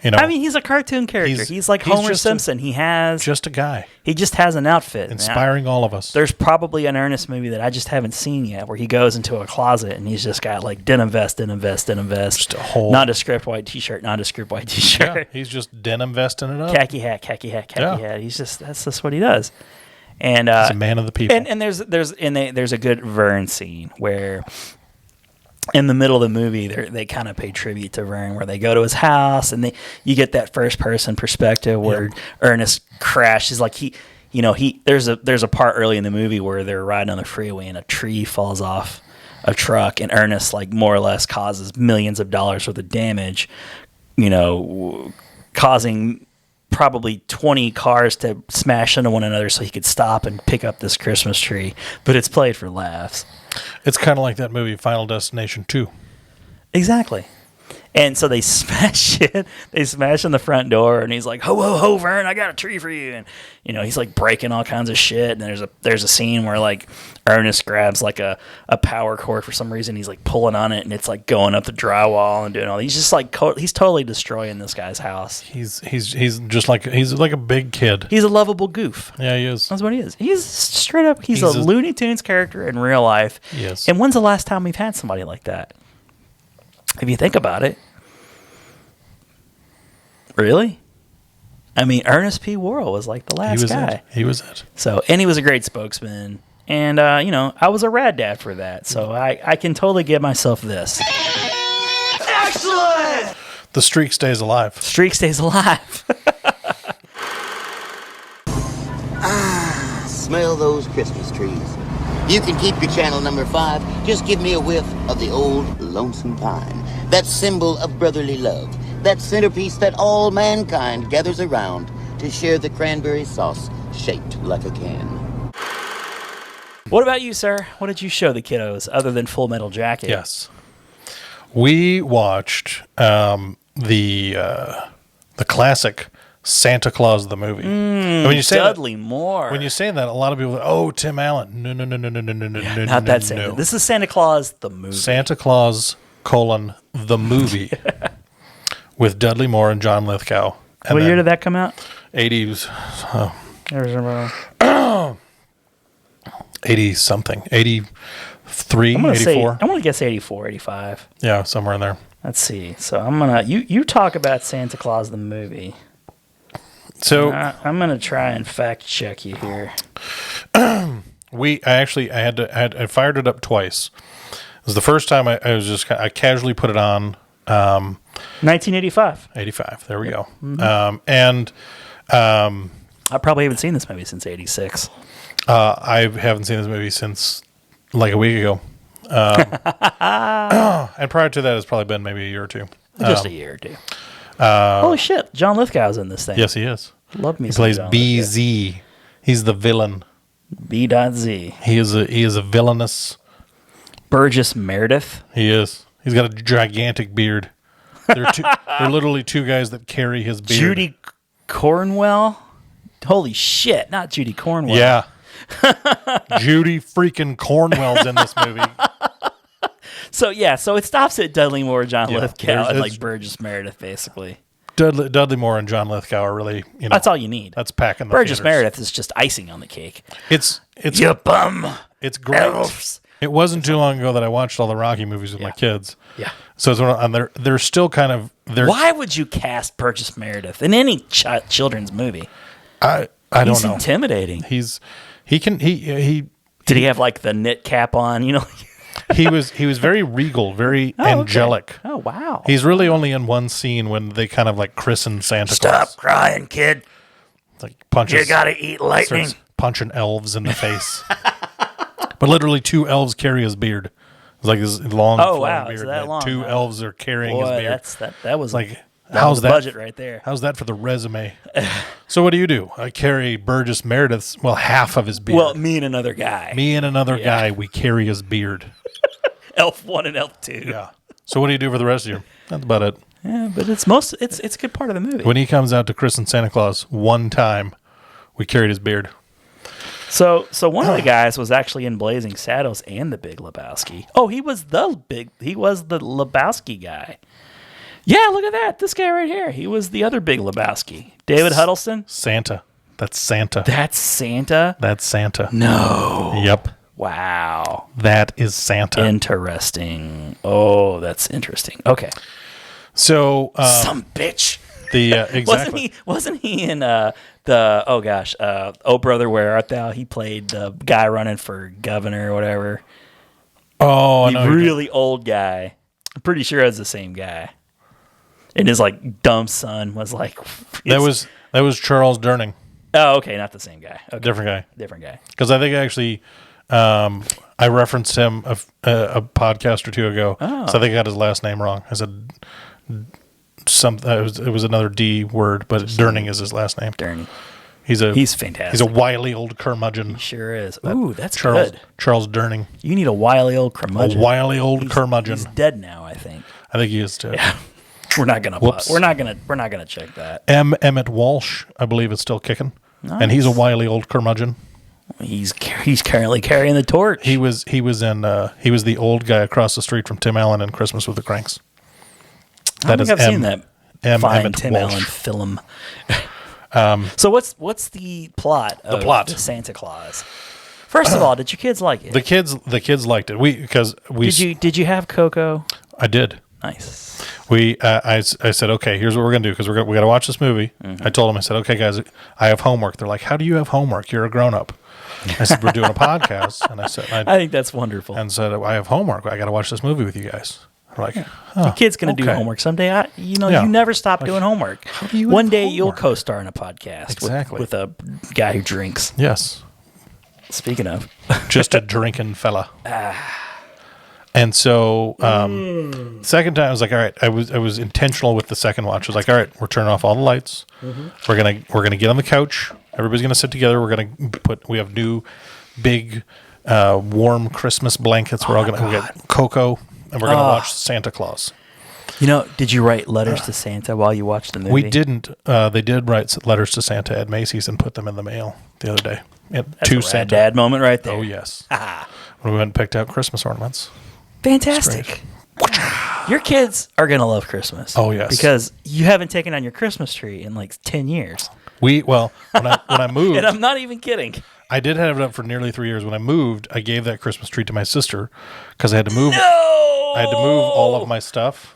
I mean, he's a cartoon character. He's like Homer just Simpson. He just a guy just has an outfit. inspiring all of us. There's probably an Ernest movie that I just haven't seen yet, where he goes into a closet and he's just got like denim vest, just a whole nondescript white T-shirt, Yeah, he's just denim vesting it up. khaki hat. He's that's just what he does. And He's a man of the people. And there's a good Vern scene where, in the middle of the movie, they kind of pay tribute to Vern, where they go to his house and you get that first person perspective where Ernest crashes. Like there's a part early in the movie where they're riding on the freeway and a tree falls off a truck, and Ernest like more or less causes millions of dollars worth of damage, causing probably 20 cars to smash into one another so he could stop and pick up this Christmas tree. But it's played for laughs. It's kind of like that movie Final Destination 2. Exactly. And so they smash it. They smash in the front door, and he's like, "Ho ho ho, Vern! I got a tree for you!" And he's like breaking all kinds of shit. And there's a scene where like Ernest grabs like a power cord for some reason. He's like pulling on it, and it's like going up the drywall and doing all. He's just like he's totally destroying this guy's house. He's just like he's like a big kid. He's a lovable goof. Yeah, he is. That's what he is. He's straight up. He's a Looney Tunes character in real life. Yes. And when's the last time we've had somebody like that? If you think about it. Really? I mean, Ernest P. Worrell was like the last guy. He was it. So, and he was a great spokesman. And, I was a rad dad for that. So I can totally give myself this. Excellent! The streak stays alive. Streak stays alive. Smell those Christmas trees. You can keep your channel number 5. Just give me a whiff of the old lonesome pine. That symbol of brotherly love. That centerpiece that all mankind gathers around to share the cranberry sauce shaped like a can. What about you, sir? What did you show the kiddos other than Full Metal Jacket? Yes. We watched the classic Santa Claus the movie. When you say Dudley Moore. When you say that, a lot of people are like, oh, Tim Allen. No. Not that Santa. No. This is Santa Claus the movie. Santa Claus, the movie. With Dudley Moore and John Lithgow. And What year did that come out? 80s. 80-something. 83, I'm gonna 84. I want to guess 84, 85. Yeah, somewhere in there. Let's see. So I'm going to... You talk about Santa Claus the movie. So I'm going to try and fact check you here. I fired it up twice. It was the first time I casually put it on 1985. 85. There we go. I probably haven't seen this movie since 86. I haven't seen this movie since like a week ago. And prior to that, it's probably been maybe a year or two. Just a year or two. Holy shit. John Lithgow's in this thing. Yes, he is. Love me He some plays John Lithgow. BZ. He's the villain. B.Z. He is a villainous. Burgess Meredith. He is. He's got a gigantic beard. They're literally two guys that carry his beard. Judy Cornwell. Holy shit. Not Judy Cornwell. Yeah. Judy freaking Cornwell's in this movie. So it stops at Dudley Moore, John Yeah, Lithgow, and there's- like Burgess Meredith, basically. Dudley Moore and John Lithgow are really, That's all you need. That's packing the Burgess theaters. Meredith is just icing on the cake. It's You bum. it's great. Elves. It wasn't too long ago that I watched all the Rocky movies with my kids. Yeah. So it's and they're still kind of Why would you cast Burgess Meredith in any children's movie? I don't He's know. intimidating. He Did he have like the knit cap on? You know. he was very regal, very angelic. Okay. Oh wow. He's really only in one scene when they kind of like christen Santa Claus. Stop crying, kid. Like punches. You gotta eat lightning. Starts punching elves in the face. But literally, two elves carry his beard. It's like this long, flowing wow, beard. is that and long, two huh? elves are carrying his Boy, beard. that was like, that how's was that? budget right there. How's that for the resume? So what do? I carry Burgess Meredith's, half of his beard. Well, me and another guy. Me and another guy, we carry his beard. Elf 1 and Elf 2. Yeah. So what do you do for the rest of your? That's about it. Yeah, but it's a good part of the movie. When he comes out to christen Santa Claus one time, we carried his beard. So one of the guys was actually in Blazing Saddles and The Big Lebowski. Oh, he was the Lebowski guy. Yeah, look at that. This guy right here. He was the other Big Lebowski. David Huddleston. Santa. That's Santa. That's Santa? That's Santa. No. Yep. Wow. That is Santa. Interesting. Oh, that's interesting. Okay. So Some bitch. the exactly. Wasn't he in Oh Brother Where Art Thou? He played the guy running for governor or whatever. Oh, I The know. really old guy. I'm pretty sure it was the same guy. And his like dumb son was like That was Charles Durning. Oh, okay, not the same guy. Okay. Different guy. guy. Because I think actually, I referenced him a podcast or two ago. Oh. So I think I got his last name wrong. I said something. It was another D word, but Durning is his last name. Durning. He's fantastic. He's a wily old curmudgeon. Sure is. Ooh, that's Charles good. Charles Durning. You need a wily old curmudgeon. A wily old curmudgeon. He's dead now, I think. I think he is too. Yeah. We're not gonna. Whoops. We're not gonna check that. Emmett Walsh, I believe, is still kicking, and he's a wily old curmudgeon. He's currently carrying the torch. He was the old guy across the street from Tim Allen in Christmas with the Cranks. I don't think I've seen that fine Emmett Tim Walsh. Allen film. So what's the plot of the Santa Claus? First of all, did your kids like it? The kids liked it. Did you have Coco? I did. Nice. I said, okay, here's what we're gonna do because we got to watch this movie. Mm-hmm. I told them, I said, okay, guys, I have homework. They're like, how do you have homework? You're a grown up. I said, we're doing a podcast, and I said, I think that's wonderful. and said, I have homework. I got to watch this movie with you guys. They're like, Your kid's gonna do okay. homework someday. You Yeah. never stop doing homework. do you One have day you'll homework? co-star in a podcast Exactly. with a guy who drinks. Yes, Speaking of, just a drinking fella. And so, second time I was like, all right. I was intentional with the second watch. I was like, all right, we're turning off all the lights. We're gonna get on the couch. Everybody's gonna sit together. We have new big warm Christmas blankets. We get cocoa, and we're gonna watch Santa Claus. did you write letters to Santa while you watched the movie? We didn't. They did write letters to Santa at Macy's and put them in the mail the other day. That's To a Santa. Rad Dad moment right there. Oh yes. When we went and picked out Christmas ornaments. Fantastic. Your kids are going to love Christmas. Oh, yes. Because you haven't taken on your Christmas tree in like 10 years. When I moved, And I'm not even kidding. I did have it up for nearly 3 years. When I moved, I gave that Christmas tree to my sister because I had to move. No! I had to move all of my stuff.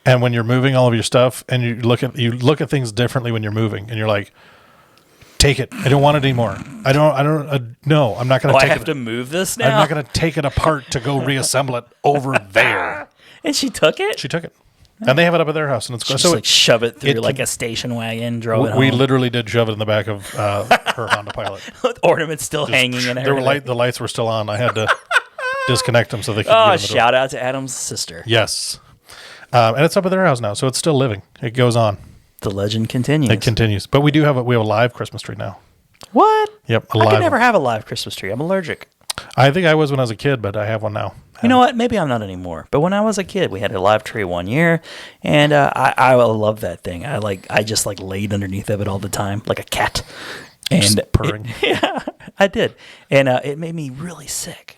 And when you're moving all of your stuff, and you look at things differently when you're moving, and you're like, take it. I don't want it anymore. No, I'm not going to I take have it. to move this now? I'm not going to take it apart to go reassemble it over there. And she took it? She took it. And they have it up at their house, and it's Just so like shove it through it like can- a station wagon, drove it we home. literally did shove it in the back of her Honda Pilot. With ornaments still hanging in There were everything. the lights were still on. I had to disconnect them so they could get in Oh, the door. shout out to Adam's sister. Yes. And it's up at their house now, so it's still living. It goes on. The legend continues. It continues. But we have a live Christmas tree now. What? Yep, a I live could never one. have a live Christmas tree. I'm allergic. I think I was when I was a kid, but I have one now. You know what? Maybe I'm not anymore. But when I was a kid, we had a live tree one year, and I love that thing. I just laid underneath of it all the time, like a cat. And Just purring. yeah, I did, and it made me really sick.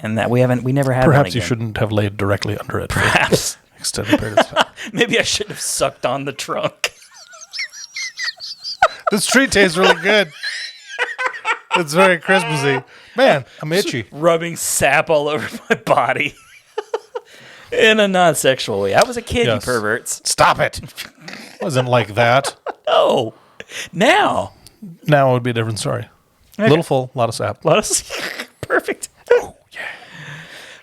And that we never had. Perhaps one you again. shouldn't have laid directly under it. Perhaps. For extended period of time. Maybe I shouldn't have sucked on the trunk. This tree tastes really good. It's very Christmassy. Man, I'm itchy. Rubbing sap all over my body. In a non-sexual way. I was a kid, Yes. you perverts. Stop it. Wasn't like that. No. Now. Now it would be a different story. Okay. Little full, a lot of sap. Let us. Perfect. Oh,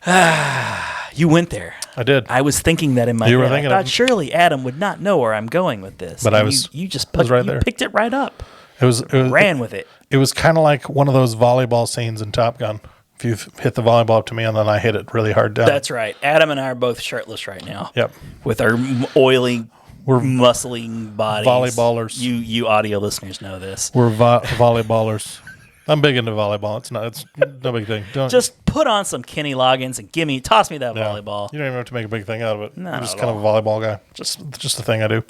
yeah. You went there. I did. I was thinking that in my You were head. thinking I of- thought surely Adam would not know where I'm going with this. But And I was- You just I was right there. picked it right up. It was Ran with it. It was kind of like one of those volleyball scenes in Top Gun. If you hit the volleyball up to me and then I hit it really hard down. That's right. Adam and I are both shirtless right now. Yep. With our oily, We're muscling bodies. volleyballers. You audio listeners know this. We're volleyballers. I'm big into volleyball. It's no big thing. Don't Just put on some Kenny Loggins and toss me that yeah. volleyball. You don't even have to make a big thing out of it. No, I'm just not kind at of a volleyball guy. Just a thing I do.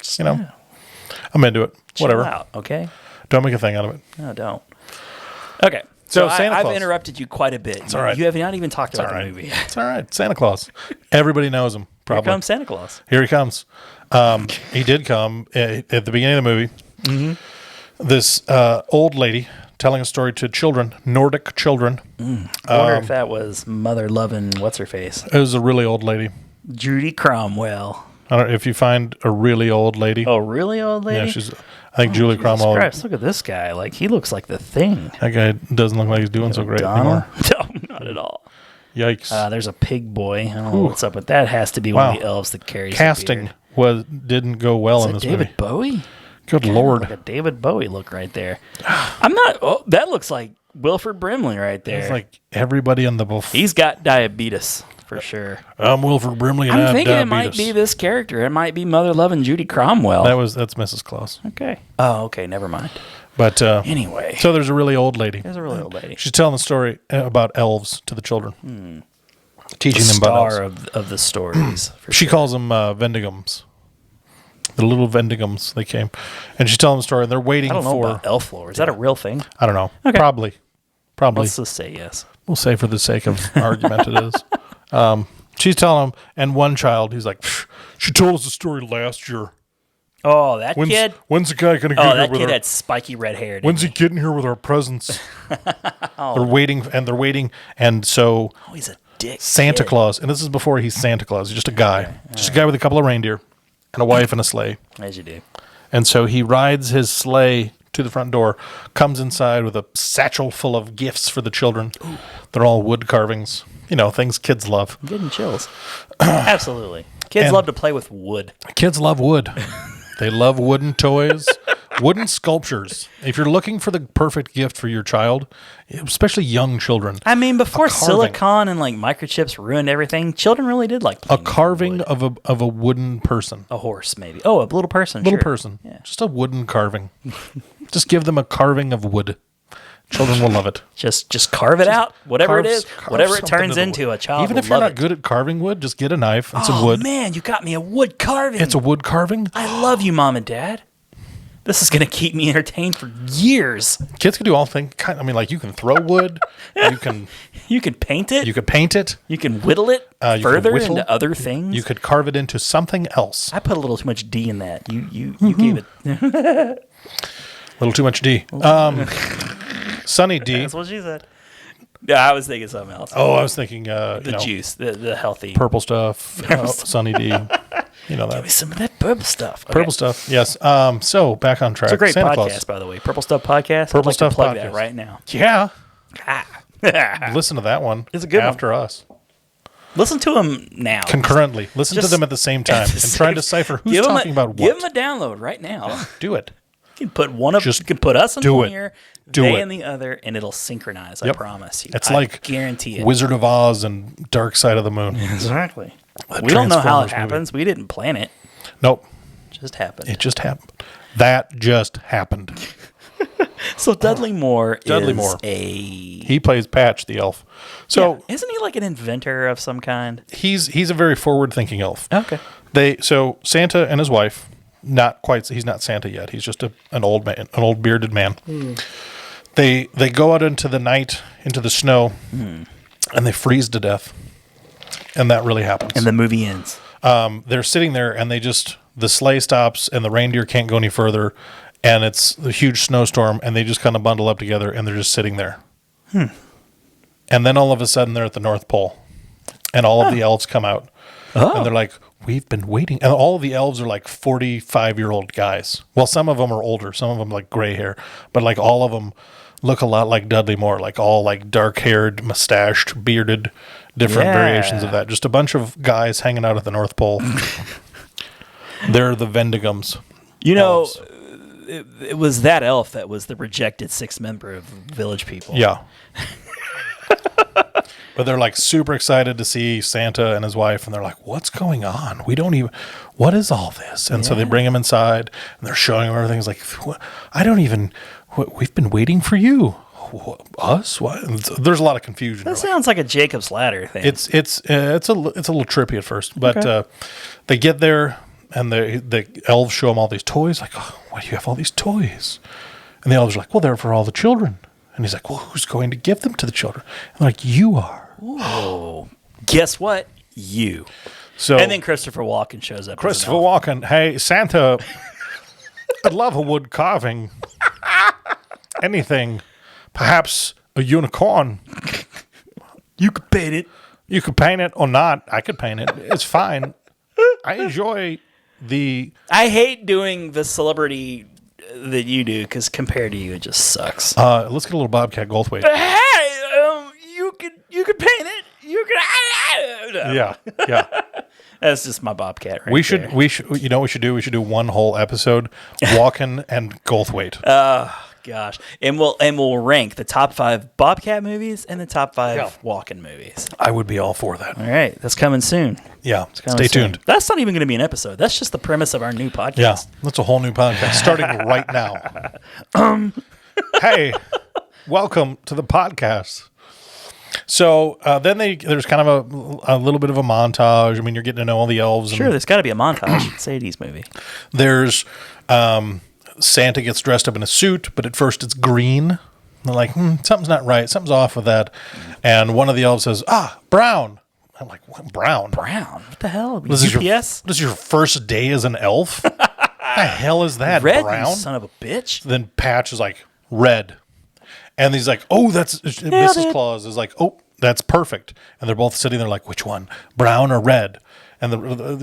I'm into it. Chill Whatever. out, okay? Don't make a thing out of it. No, don't. Okay. So So Santa I've Claus. interrupted you quite a bit. It's all right. You have not even talked It's all about the right. movie. It's all right. Santa Claus. Everybody knows him. Here Probably. comes Santa Claus. Here he comes. He did come at the beginning of the movie. Mm-hmm. This old lady telling a story to children, Nordic children. I wonder if that was mother loving what's her face, It was a really old lady. Judy Cromwell. I don't know if you find a really old lady. Oh, really old lady? Yeah, I think Julie Jesus Cromwell. Christ, look at this guy. Like he looks like the Thing. That guy doesn't look like he's doing so great Donald? anymore. No, not at all. Yikes. There's a pig boy. I don't know what's up with that. Has to be Wow. one of the elves that carries Casting the beard. didn't go well Is in that this David movie. Bowie? Good Kinda lord. like a David Bowie look right there. I'm not. Oh, that looks like Wilford Brimley right there. It's like everybody in the He's got diabetes for sure. I'm Wilford Brimley and I I'm have thinking it diabetes. might be this character. It might be mother loving Judy Cromwell. That's Mrs. Claus. Okay. Oh, okay. Never mind. But Anyway, so there's a really old lady. there's a really old lady. She's telling the story about elves to the children, teaching The them about star elves. of the stories. For She sure. calls them Vendigums. The little Vendigums, they came. And she's telling the story, and they're waiting I don't know for... about elf lore. Is that a real thing? I don't know. Okay. Probably. Let's just say yes. We'll say for the sake of argument it is. She's telling them, and one child, he's like, "Psh, she told us the story last year. Oh, that kid. When's the guy going to get Oh, here that with kid our... had spiky red hair. When's he getting here with our presents? They're waiting, and so Oh, he's a dick. Santa kid. Claus, and this is before he's Santa Claus. He's just a guy. Just a guy with a couple of reindeer and a wife and a sleigh. As you do. And so he rides his sleigh to the front door, comes inside with a satchel full of gifts for the children. Ooh. They're all wood carvings. You know, things kids love. I'm getting chills. Absolutely. Kids And- love to play with wood. Kids love wood. They love wooden toys, wooden sculptures. If you're looking for the perfect gift for your child, especially young children, I mean, before carving. silicon and like microchips ruined everything, children really did like a playing with carving wood. of a wooden person. A horse, maybe. Oh, a little person. Little sure. person. Yeah. Just a wooden carving. Just give them a carving of wood. Children will love it. Just carve it out. Whatever it is, Carve whatever it something turns the into, wood. a child Even will if you're love not it. good at carving wood, just get a knife and some Oh, wood. man, you got me a wood carving. It's a wood carving. I love you, Mom and Dad. This is going to keep me entertained for years. Kids can do all things. I mean, like you can throw wood. You can You can paint it. you could paint it. You can whittle it You could further whittle. into other things. You could carve it into something else. I put a little too much D in that. You gave it. A little too much D. Sunny D. That's what she said. Yeah, I was thinking something else. Oh, I was thinking the juice, the healthy. purple stuff. Sunny D. You know Give me that. some of that purple stuff. Okay. Purple stuff. Yes. So back on track. It's a great Santa podcast, Claus. by the way. Purple Stuff Podcast. Purple I'd like Stuff to plug Podcast. that right now. Yeah. Ah. Listen to that one. It's a good one. after us. Listen to them now. concurrently. Listen to Just- them at the same time and try and decipher who's talking about what. Give them a download right now. Do it. You can put one up. Just You can put us in do one it. ear, Do they it. in the other, and it'll synchronize. I Yep. promise you. It's I like guarantee it. Wizard of Oz and Dark Side of the Moon. Exactly. The We don't know how it Transformers movie. happens. We didn't plan it. Nope. It just happened. It just happened. That just happened. So Dudley Moore Dudley is Moore. a... He plays Patch the elf. So Yeah. Isn't he like an inventor of some kind? he's a very forward-thinking elf. Okay. So Santa and his wife, not quite. He's not Santa yet. He's just an old man, an old bearded man. They go out into the night, into the snow, and they freeze to death. And that really happens. And the movie ends. They're sitting there, and the sleigh stops, and the reindeer can't go any further, and it's a huge snowstorm, and they just kind of bundle up together, and they're just sitting there. And then all of a sudden, they're at the North Pole, and all of the elves come out, and they're like, "We've been waiting." And all of the elves are like 45-year-old guys. Well, some of them are older, some of them like gray hair, but like all of them look a lot like Dudley Moore, like all like dark-haired, mustached, bearded, different variations of that. Just a bunch of guys hanging out at the North Pole. They're the Vendigums. You know, elves. it was that elf that was the rejected sixth member of Village People. Yeah. But they're like super excited to see Santa and his wife, and they're like, "What's going on? What is all this?" And so they bring him inside, and they're showing him everything. He's like, we've been waiting for you. Us? What? And there's a lot of confusion. That sounds like a Jacob's Ladder thing. It's a little trippy at first, but they get there, and the elves show them all these toys. Like, "Oh, why do you have all these toys?" And the elves are like, "Well, they're for all the children." And he's like, "Well, who's going to give them to the children?" And they're like, "You are." Oh, guess what? You. So And then Christopher Walken shows up. Christopher Walken, "Hey, Santa, I'd love a wood carving. Anything. Perhaps a unicorn. You could paint it. You could paint it or not. I could paint it. It's fine. I enjoy the..." I hate doing the celebrity that you do because compared to you, it just sucks. Let's get a little Bobcat Goldthwait. Hey, you could paint it. You could. Yeah. That's just my Bobcat. Right We there. should. You know what we should do? We should do one whole episode, Walken and Goldthwait. Gosh, and we'll rank the top 5 Bobcat movies and the top 5 Walken movies. I would be all for that. All right, that's coming soon. Yeah. Coming Stay soon. tuned. That's not even going to be an episode. That's just the premise of our new podcast. Yeah. That's a whole new podcast starting right now. Hey, welcome to the podcast. So then there's kind of a little bit of a montage. I mean, you're getting to know all the elves. Sure, there's got to be a montage. It's an 80s movie. There's Santa gets dressed up in a suit, but at first it's green. And they're like, something's not right. Something's off with that. And one of the elves says, brown. I'm like, what, brown? Brown? What the hell? This is UPS? This is your first day as an elf? What the hell is that? Red, brown? you son of a bitch. Then Patch is like, red. And he's like, oh, that's... Mrs. Claus is like, oh, that's perfect. And they're both sitting there like, which one? Brown or red? And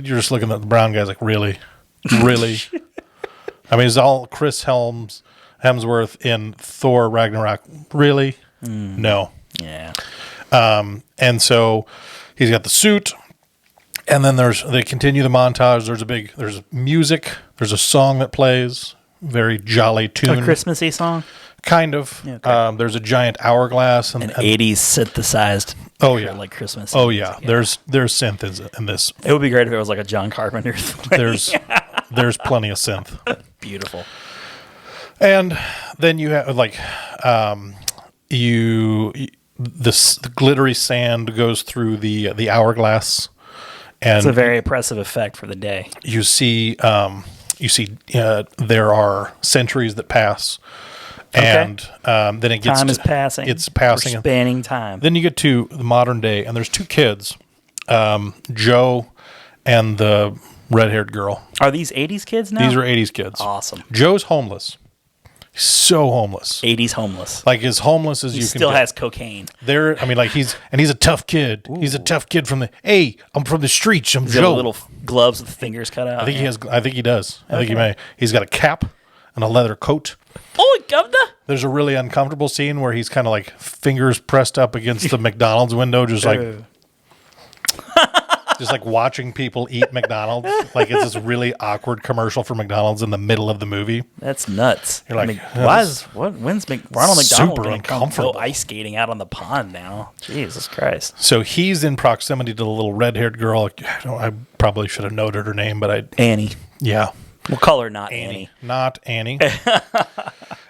you're just looking at the brown guy's like, really? Really? I mean, it's all Chris Hemsworth in Thor Ragnarok. Really? No. Yeah. And so he's got the suit. And then they continue the montage. There's music. There's a song that plays. Very jolly tune. A Christmassy song? Kind of. Yeah, okay. There's a giant hourglass. An 80s synthesized. Oh, yeah. Like Christmas. Oh, yeah. There's synth in this. It would be great if it was like a John Carpenter thing. There's plenty of synth. Beautiful. And then you have like the glittery sand goes through the hourglass, and It's a very oppressive effect for the day. you see there are centuries that pass, and then it gets Time is passing. It's passing. We're spanning time. Then you get to the modern day, and there's 2 kids, Joe and the red-haired girl. Are these 80s kids now? These are 80s kids. Awesome. Joe's homeless. He's so homeless. 80s homeless. Like as homeless as He you still can. has cocaine. He's a tough kid. Ooh. He's a tough kid I'm from the streets. I'm He's got Joe. little gloves with fingers cut out. I think he does. I think he may. He's got a cap and a leather coat. Oh, governor! There's a really uncomfortable scene where he's kind of like fingers pressed up against the McDonald's window, just like just like watching people eat McDonald's. Like it's this really awkward commercial for McDonald's in the middle of the movie. That's nuts. You're like, I mean, when's Ronald McDonald super going to come uncomfortable. go ice skating out on the pond now? Jesus Christ. So he's in proximity to the little red-haired girl. I probably should have noted her name, but Annie. yeah. We'll call her not Annie. Not Annie.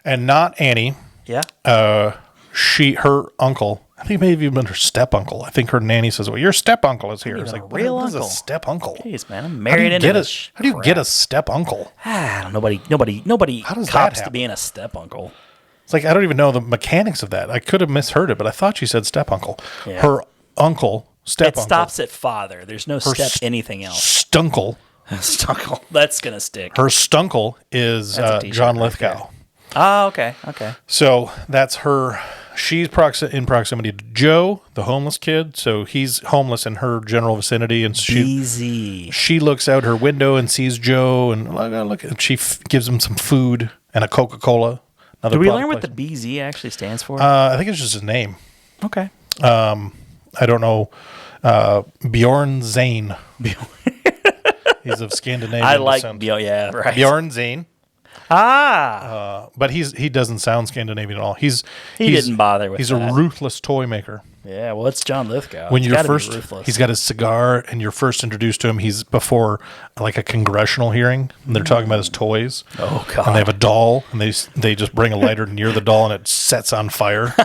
And not Annie. Yeah. Her uncle, I think maybe even her step uncle. I think her nanny says, "Well, your step uncle is here." It's like, real what is uncle. a step uncle? Jeez, man, I'm married into this. How do you get a step uncle? Nobody How does that cops to happen? being a step uncle. It's like I don't even know the mekanics of that. I could have misheard it, but I thought she said step uncle. Yeah. Her uncle, step It uncle. stops at father. There's no step anything else. Stuncle. Stunkle. That's gonna stick. Her stuncle is That's a t-shirt John right Lithgow. Oh, okay. So that's her. She's in proximity to Joe, the homeless kid. So he's homeless in her general vicinity, and she looks out her window and sees Joe, and look. And she gives him some food and a Coca-Cola. Did we learn what the BZ actually stands for? I think it's just his name. Okay. I don't know. Bjorn Zane. He's of Scandinavian I like descent. yeah, right. Bjorn Zane. But he doesn't sound Scandinavian at all. He didn't bother with He's that. a ruthless toy maker. Yeah, well, it's John Lithgow. When It's you're gotta be first, ruthless. he's got his cigar, and you're first introduced to him. He's before like a congressional heing, and they're talking about his toys. Oh God! And they have a doll, and they just bring a lighter near the doll, and it sets on fire.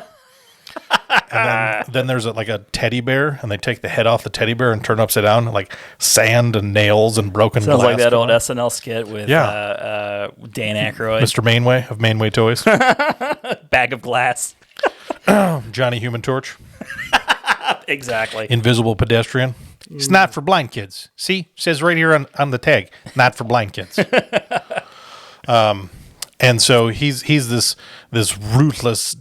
And then there's like a teddy bear, and they take the head off the teddy bear and turn it upside down, and like sand and nails and broken Sounds glass. like that old going on. SNL skit with Yeah. Dan Aykroyd. Mr. Mainway of Mainway Toys, Bag of glass. Johnny Human Torch, Exactly. Invisible Pedestrian. It's not for blind kids. See, says right here on the tag, not for blind kids. And so he's this ruthless,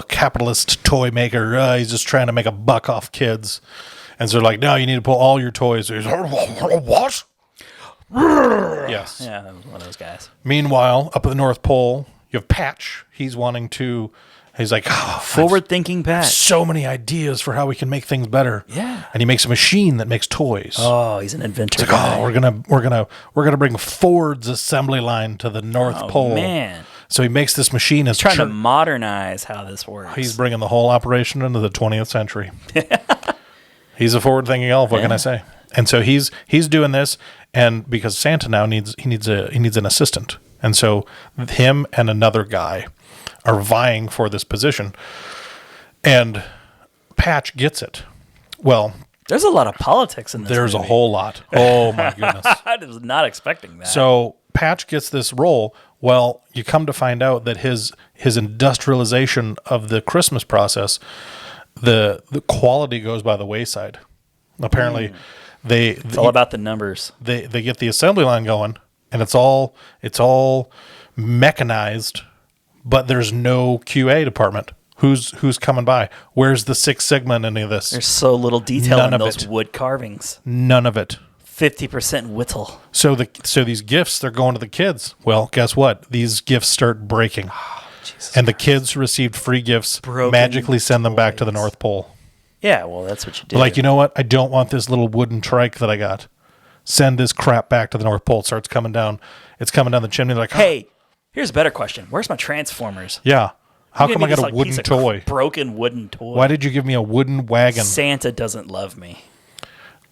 capitalist toy maker. He's just trying to make a buck off kids. And so they're like, no, you need to pull all your toys. He's, what? Yes. Yeah, that was one of those guys. Meanwhile, up at the North Pole, you have Patch. He's like, Forward-thinking Pat. so many ideas for how we can make things better. Yeah. And he makes a machine that makes toys. Oh, he's an inventor. It's like, we're gonna bring Ford's assembly line to the North Pole. Man. So he makes this machine. Is Trying to modernize how this works. He's bringing the whole operation into the 20th century. He's a forward-thinking elf. What can I say? And so he's doing this, and because Santa now needs an assistant, and so him and another guy are vying for this position, and Patch gets it. Well, there's a lot of politics in this there's movie. a whole lot. Oh my goodness. I was not expecting that. So Patch gets this role. Well, you come to find out that his industrialization of the Christmas process, the quality goes by the wayside. Apparently, it's all about the numbers. They get the assembly line going, and it's all mechanized, but there's no QA department. Who's coming by? Where's the Six Sigma in any of this? There's so little detail None in of those it. wood carvings. None of it. 50% whittle. So these gifts, they're going to the kids. Well, guess what? These gifts start breaking. And the kids who received free gifts magically send them back to the North Pole. Yeah, well, that's what you do. Like, you know what? I don't want this little wooden trike that I got. Send this crap back to the North Pole. It starts coming down. It's coming down the chimney. Like, hey, here's a better question. Where's my Transformers? Yeah. How You come gave I me got this, a wooden piece of toy? Broken wooden toy. Why did you give me a wooden wagon? Santa doesn't love me.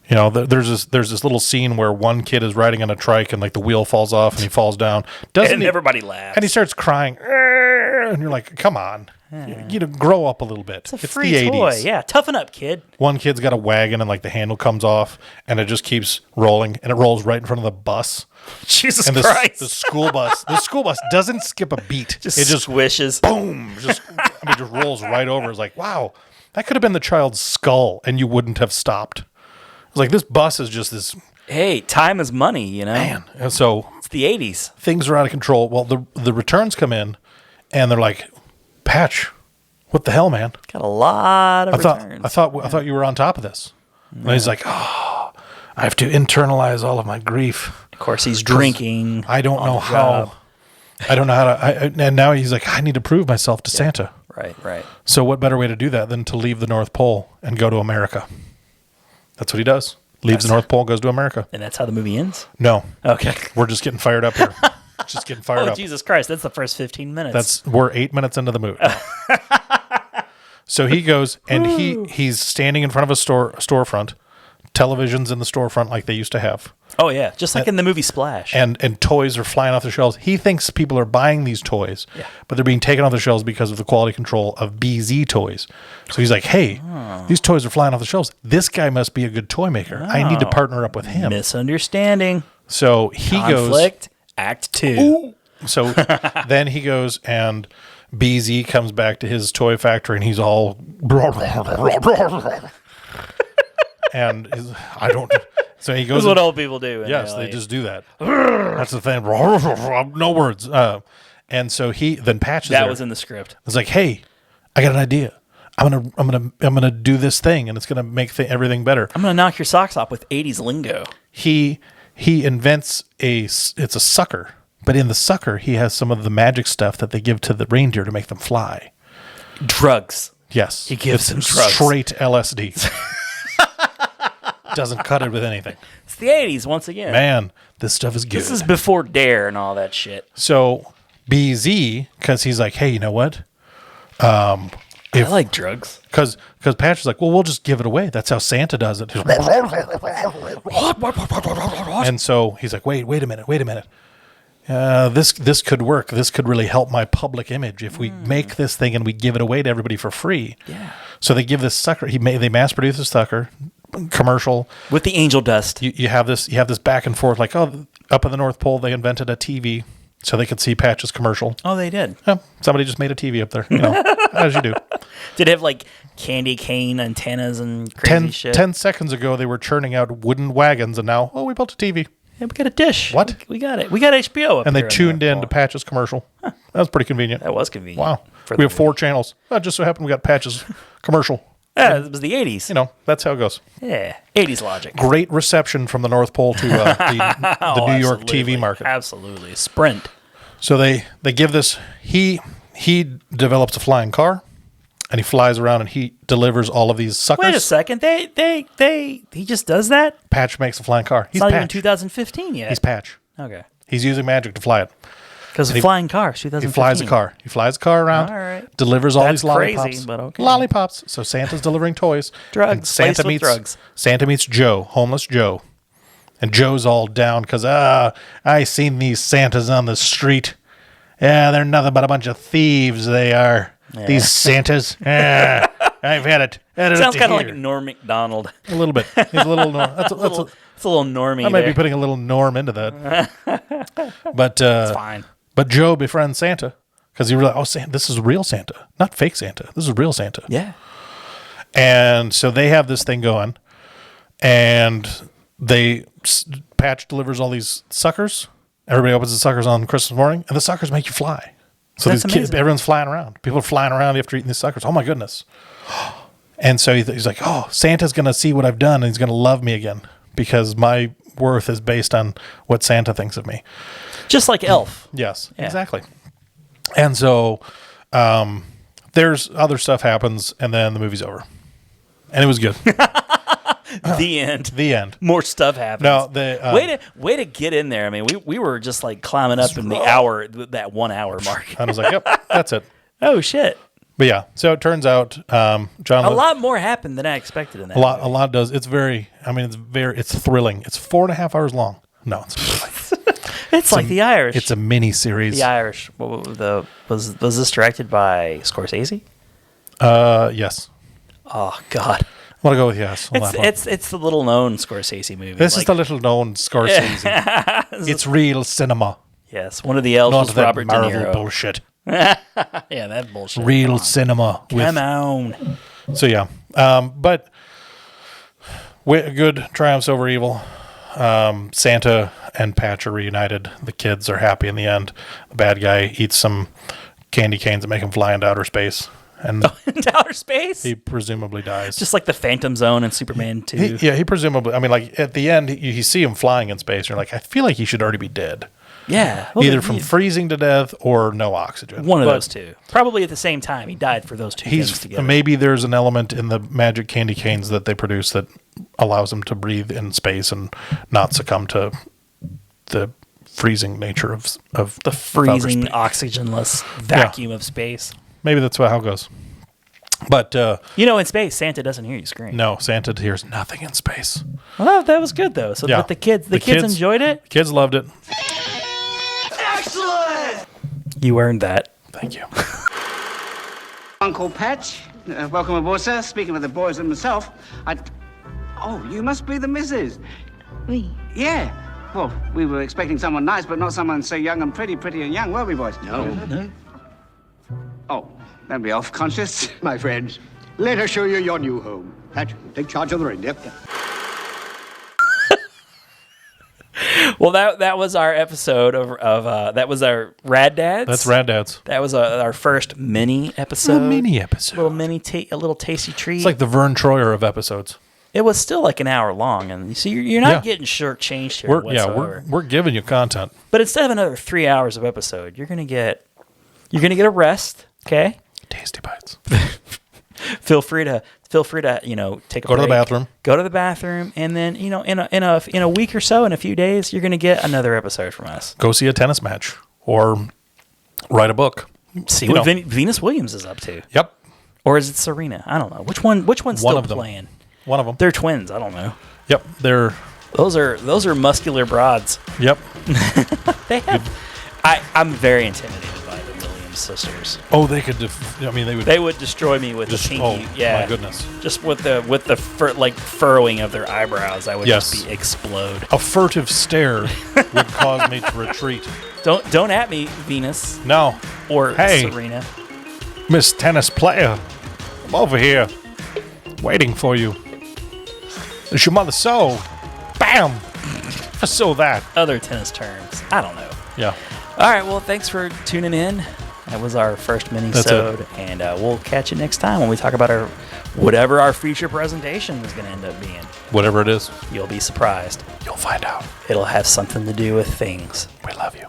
You know, there's this little scene where one kid is riding on a trike and like the wheel falls off and he falls down. And everybody laughs. And he starts crying. And you're like, come on. You know, grow up a little bit. It's a free the toy. 80s. Yeah, toughen up, kid. One kid's got a wagon and like the handle comes off and it just keeps rolling and it rolls right in front of the bus. Jesus And Christ. the school bus doesn't skip a beat. It just swishes. boom, just rolls right over. It's like, wow, that could have been the child's skull and you wouldn't have stopped. It's like, this bus is just this. Hey, time is money, you know? Man. And so It's the 80s. things are out of control. Well, the returns come in and they're like, Patch, what the hell, man? Got a lot of returns. I thought you were on top of this. And he's like, I have to internalize all of my grief. Of course, he's drinking. I don't on know the how. job. I don't know how to. And now he's like, I need to prove myself to Santa. Right. So what better way to do that than to leave the North Pole and go to America? That's what he does. Leaves the North Pole, goes to America. And that's how the movie ends? No. Okay. We're just getting fired up here. Just getting fired Oh, up. Jesus Christ. That's the first 15 minutes. We're 8 minutes into the movie. So he goes and he's standing in front of a storefront, televisions in the storefront like they used to have. Oh, yeah. Just like in the movie Splash. And toys are flying off the shelves. He thinks people are buying these toys, but they're being taken off the shelves because of the quality control of BZ toys. So he's like, hey, these toys are flying off the shelves. This guy must be a good toy maker. I need to partner up with him. Misunderstanding. So he Conflict. Act 2. Ooh. So then he goes and BZ comes back to his toy factory and he's all and I don't. So he goes. That's what old people do. Yes, they just do that. That's the thing. No words. And so then Patch is that there. was in the script. It's like, hey, I got an idea. I'm gonna do this thing, and it's gonna make everything better. I'm gonna knock your socks off with 80s lingo. He invents it's a sucker, but in the sucker he has some of the magic stuff that they give to the reindeer to make them fly. Drugs. Yes, He gives them drugs. Straight LSD. Doesn't cut it with anything. It's the 80s once again. Man, this stuff is good. This is before Dare and all that shit. So BZ, because he's like, hey, you know what? I like drugs. Because Patch is like, well, we'll just give it away. That's how Santa does it. And so he's like, wait a minute. This could work. This could really help my public image if we make this thing and we give it away to everybody for free. Yeah. So they give this sucker. They mass produce this sucker commercial with the angel dust. You have this back and forth. Like, oh, up in the North Pole they invented a TV so they could see Patch's commercial. Oh, they did. Yeah, somebody just made a TV up there. As you do. Did it have like candy cane antennas and crazy shit? 10 seconds ago they were churning out wooden wagons, and now we built a TV. Yeah, we got a dish. What? We got it. We got HBO up and here. And they tuned in to Patch's commercial. Huh. That was pretty convenient. That was convenient. Wow. We have 4 channels. Just so happened we got Patch's commercial. Yeah, it was the 80s. That's how it goes. Yeah, 80s logic. Great reception from the North Pole to the New York TV market. Absolutely. Sprint. So they give this. He develops a flying car, and he flies around and he delivers all of these suckers. Wait a second. He just does that? Patch makes a flying car. He's not Patch. even 2015 yet. He's Patch. Okay. He's using magic to fly it. Because flying cars, 2015. He flies a car. He flies a car around. All right. Delivers all these lollipops. Crazy, but okay. Lollipops. So Santa's delivering toys. Drugs. Santa meets Joe, homeless Joe. And Joe's all down because, I seen these Santas on the street. Yeah, they're nothing but a bunch of thieves, they are. Yeah. These Santas. I've had it. Sounds kind of like Norm Macdonald. A little bit. He's a little. That's a little normie. I might be putting a little Norm into that. But it's fine. But Joe befriends Santa because he realized, Santa, this is real Santa, not fake Santa. This is real Santa. Yeah. And so they have this thing going, and Patch delivers all these suckers. Everybody opens the suckers on Christmas morning, and the suckers make you fly. So That's these kids, everyone's flying around. People are flying around after eating these suckers. Oh my goodness! And so he's like, "Oh, Santa's going to see what I've done, and he's going to love me again because my worth is based on what Santa thinks of me." Just like Elf. Yes, yeah. Exactly. And so there's other stuff happens, and then the movie's over, and it was good. The end. The end. More stuff happens. No, way to get in there. I mean, we were just like climbing up in the hour, that 1 hour mark. I was like, yep, that's it. Oh shit. But yeah, so it turns out, John. A lot more happened than I expected in that. A lot does. It's it's thrilling. It's 4.5 hours long. No, it's like The Irish. It's a mini series. The Irish. Was this directed by Scorsese? Yes. Oh God. I want to go with yes. It's the little known Scorsese movie. This is the little known Scorsese. It's real cinema. Yes, one of the elves was Robert De Marvel Niro. Bullshit. Yeah, that bullshit. Real cinema. Come on. So yeah, but good triumphs over evil. Santa and Patch are reunited. The kids are happy in the end. The bad guy eats some candy canes that make him fly into outer space. And into outer space? He presumably dies. Just like the Phantom Zone in Superman 2. He presumably, I mean, like at the end, you see him flying in space. And you're like, I feel like he should already be dead. Yeah. Either from freezing to death or no oxygen. One of But those two. Probably at the same time. He died for those two things together. Maybe there's an element in the magic candy canes that they produce that allows him to breathe in space and not succumb to the freezing nature of The freezing, oxygenless vacuum of space. Maybe that's how it goes. But in space, Santa doesn't hear you scream. no, Santa hears nothing in space. Well, that was good though. So Yeah. but the kids enjoyed it. Kids loved it. Excellent! You earned that. Thank you. Uncle Patch, welcome aboard, sir. Speaking with the boys and myself, Oh, you must be the missus. Me? Yeah. Well, we were expecting someone nice, but not someone so young and pretty and young, were we, boys? No. Oh, don't be off-conscious. My friends, let us show you your new home. Patch, take charge of the reindeer. Well, that was our episode of that was our Rad Dads. That's Rad Dads. That was our first mini episode. A mini episode. A little tasty treat. It's like the Vern Troyer of episodes. It was still like an hour long, and you see, you're not getting shortchanged here whatsoever. We're giving you content. But instead of another 3 hours of episode, you're gonna get a rest. Okay. Tasty bites. Feel free to take a Go to the break, bathroom. Go to the bathroom, and then in a week or so, in a few days, you're gonna get another episode from us. Go see a tennis match or write a book. See what Venus Williams is up to. Yep. Or is it Serena? I don't know. Which one's still playing? One of them. They're twins. I don't know. Yep. Those are muscular broads. Yep. They have. I'm very intimidated by the Williams sisters. Oh, they could. They would. They would destroy me with Just- the pinky. Yeah. my goodness. Just with the furrowing of their eyebrows, I would just explode. A furtive stare would cause me to retreat. Don't at me, Venus. No. Or Hey. Serena. Miss Tennis Player, I'm over here, waiting for you. Is your mother so? Bam! I saw that. Other tennis terms. I don't know. Yeah. All right. Well, thanks for tuning in. That was our first mini-sode, and we'll catch you next time when we talk about whatever our feature presentation is going to end up being. Whatever it is, You'll be surprised. you'll find out. It'll have something to do with things. We love you.